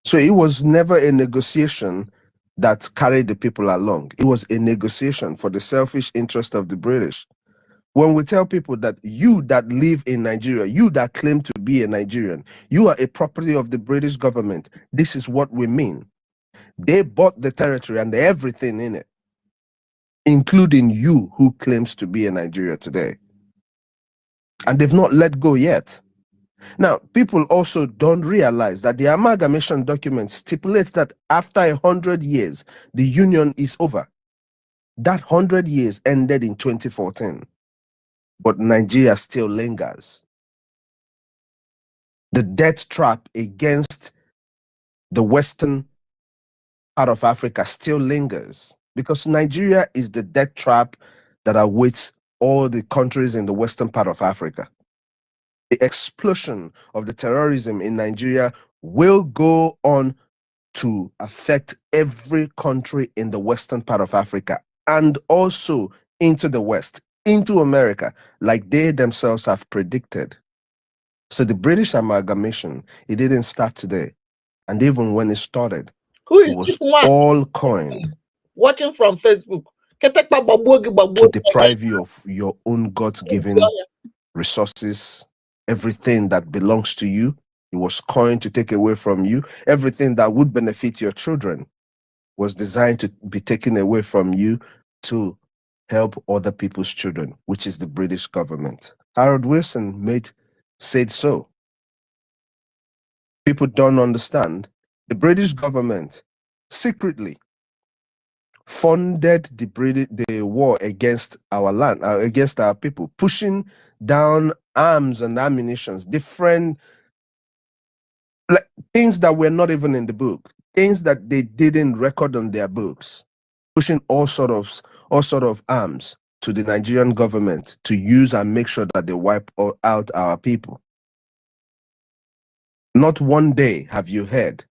So it was never a negotiation that carried the people along. It was a negotiation for the selfish interest of the British. When we tell people that you that live in Nigeria, you that claim to be a Nigerian, you are a property of the British government, this is what we mean. They bought the territory and everything in it, including you who claims to be a Nigeria today. And they've not let go yet. Now, people also don't realize that the amalgamation document stipulates that after 100 years, the union is over. That 100 years ended in 2014. But Nigeria still lingers. The death trap against the western part of Africa still lingers because Nigeria is the death trap that awaits all the countries in the western part of Africa. The explosion of the terrorism in Nigeria will go on to affect every country in the western part of Africa and also into the West, into America, like they themselves have predicted. So the British amalgamation, it didn't start today. And even when it started, Who it is was this one all coined watching from Facebook? to deprive you of your own God-given resources. Everything that belongs to you, it was coined to take away from you. Everything that would benefit your children was designed to be taken away from you to help other people's children, which is the British government. Harold Wilson said so. People don't understand. The British government secretly funded the war against our land, against our people, pushing down arms and ammunitions, different things that were not even in the book, things that they didn't record on their books, pushing all sort of arms to the Nigerian government to use and make sure that they wipe out our people. Not one day have you heard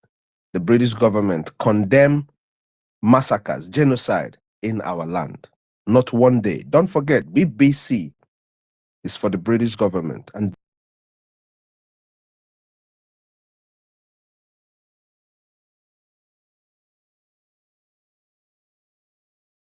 the British government condemn massacres, genocide in our land. Not one day. Don't forget, BBC is for the British government, and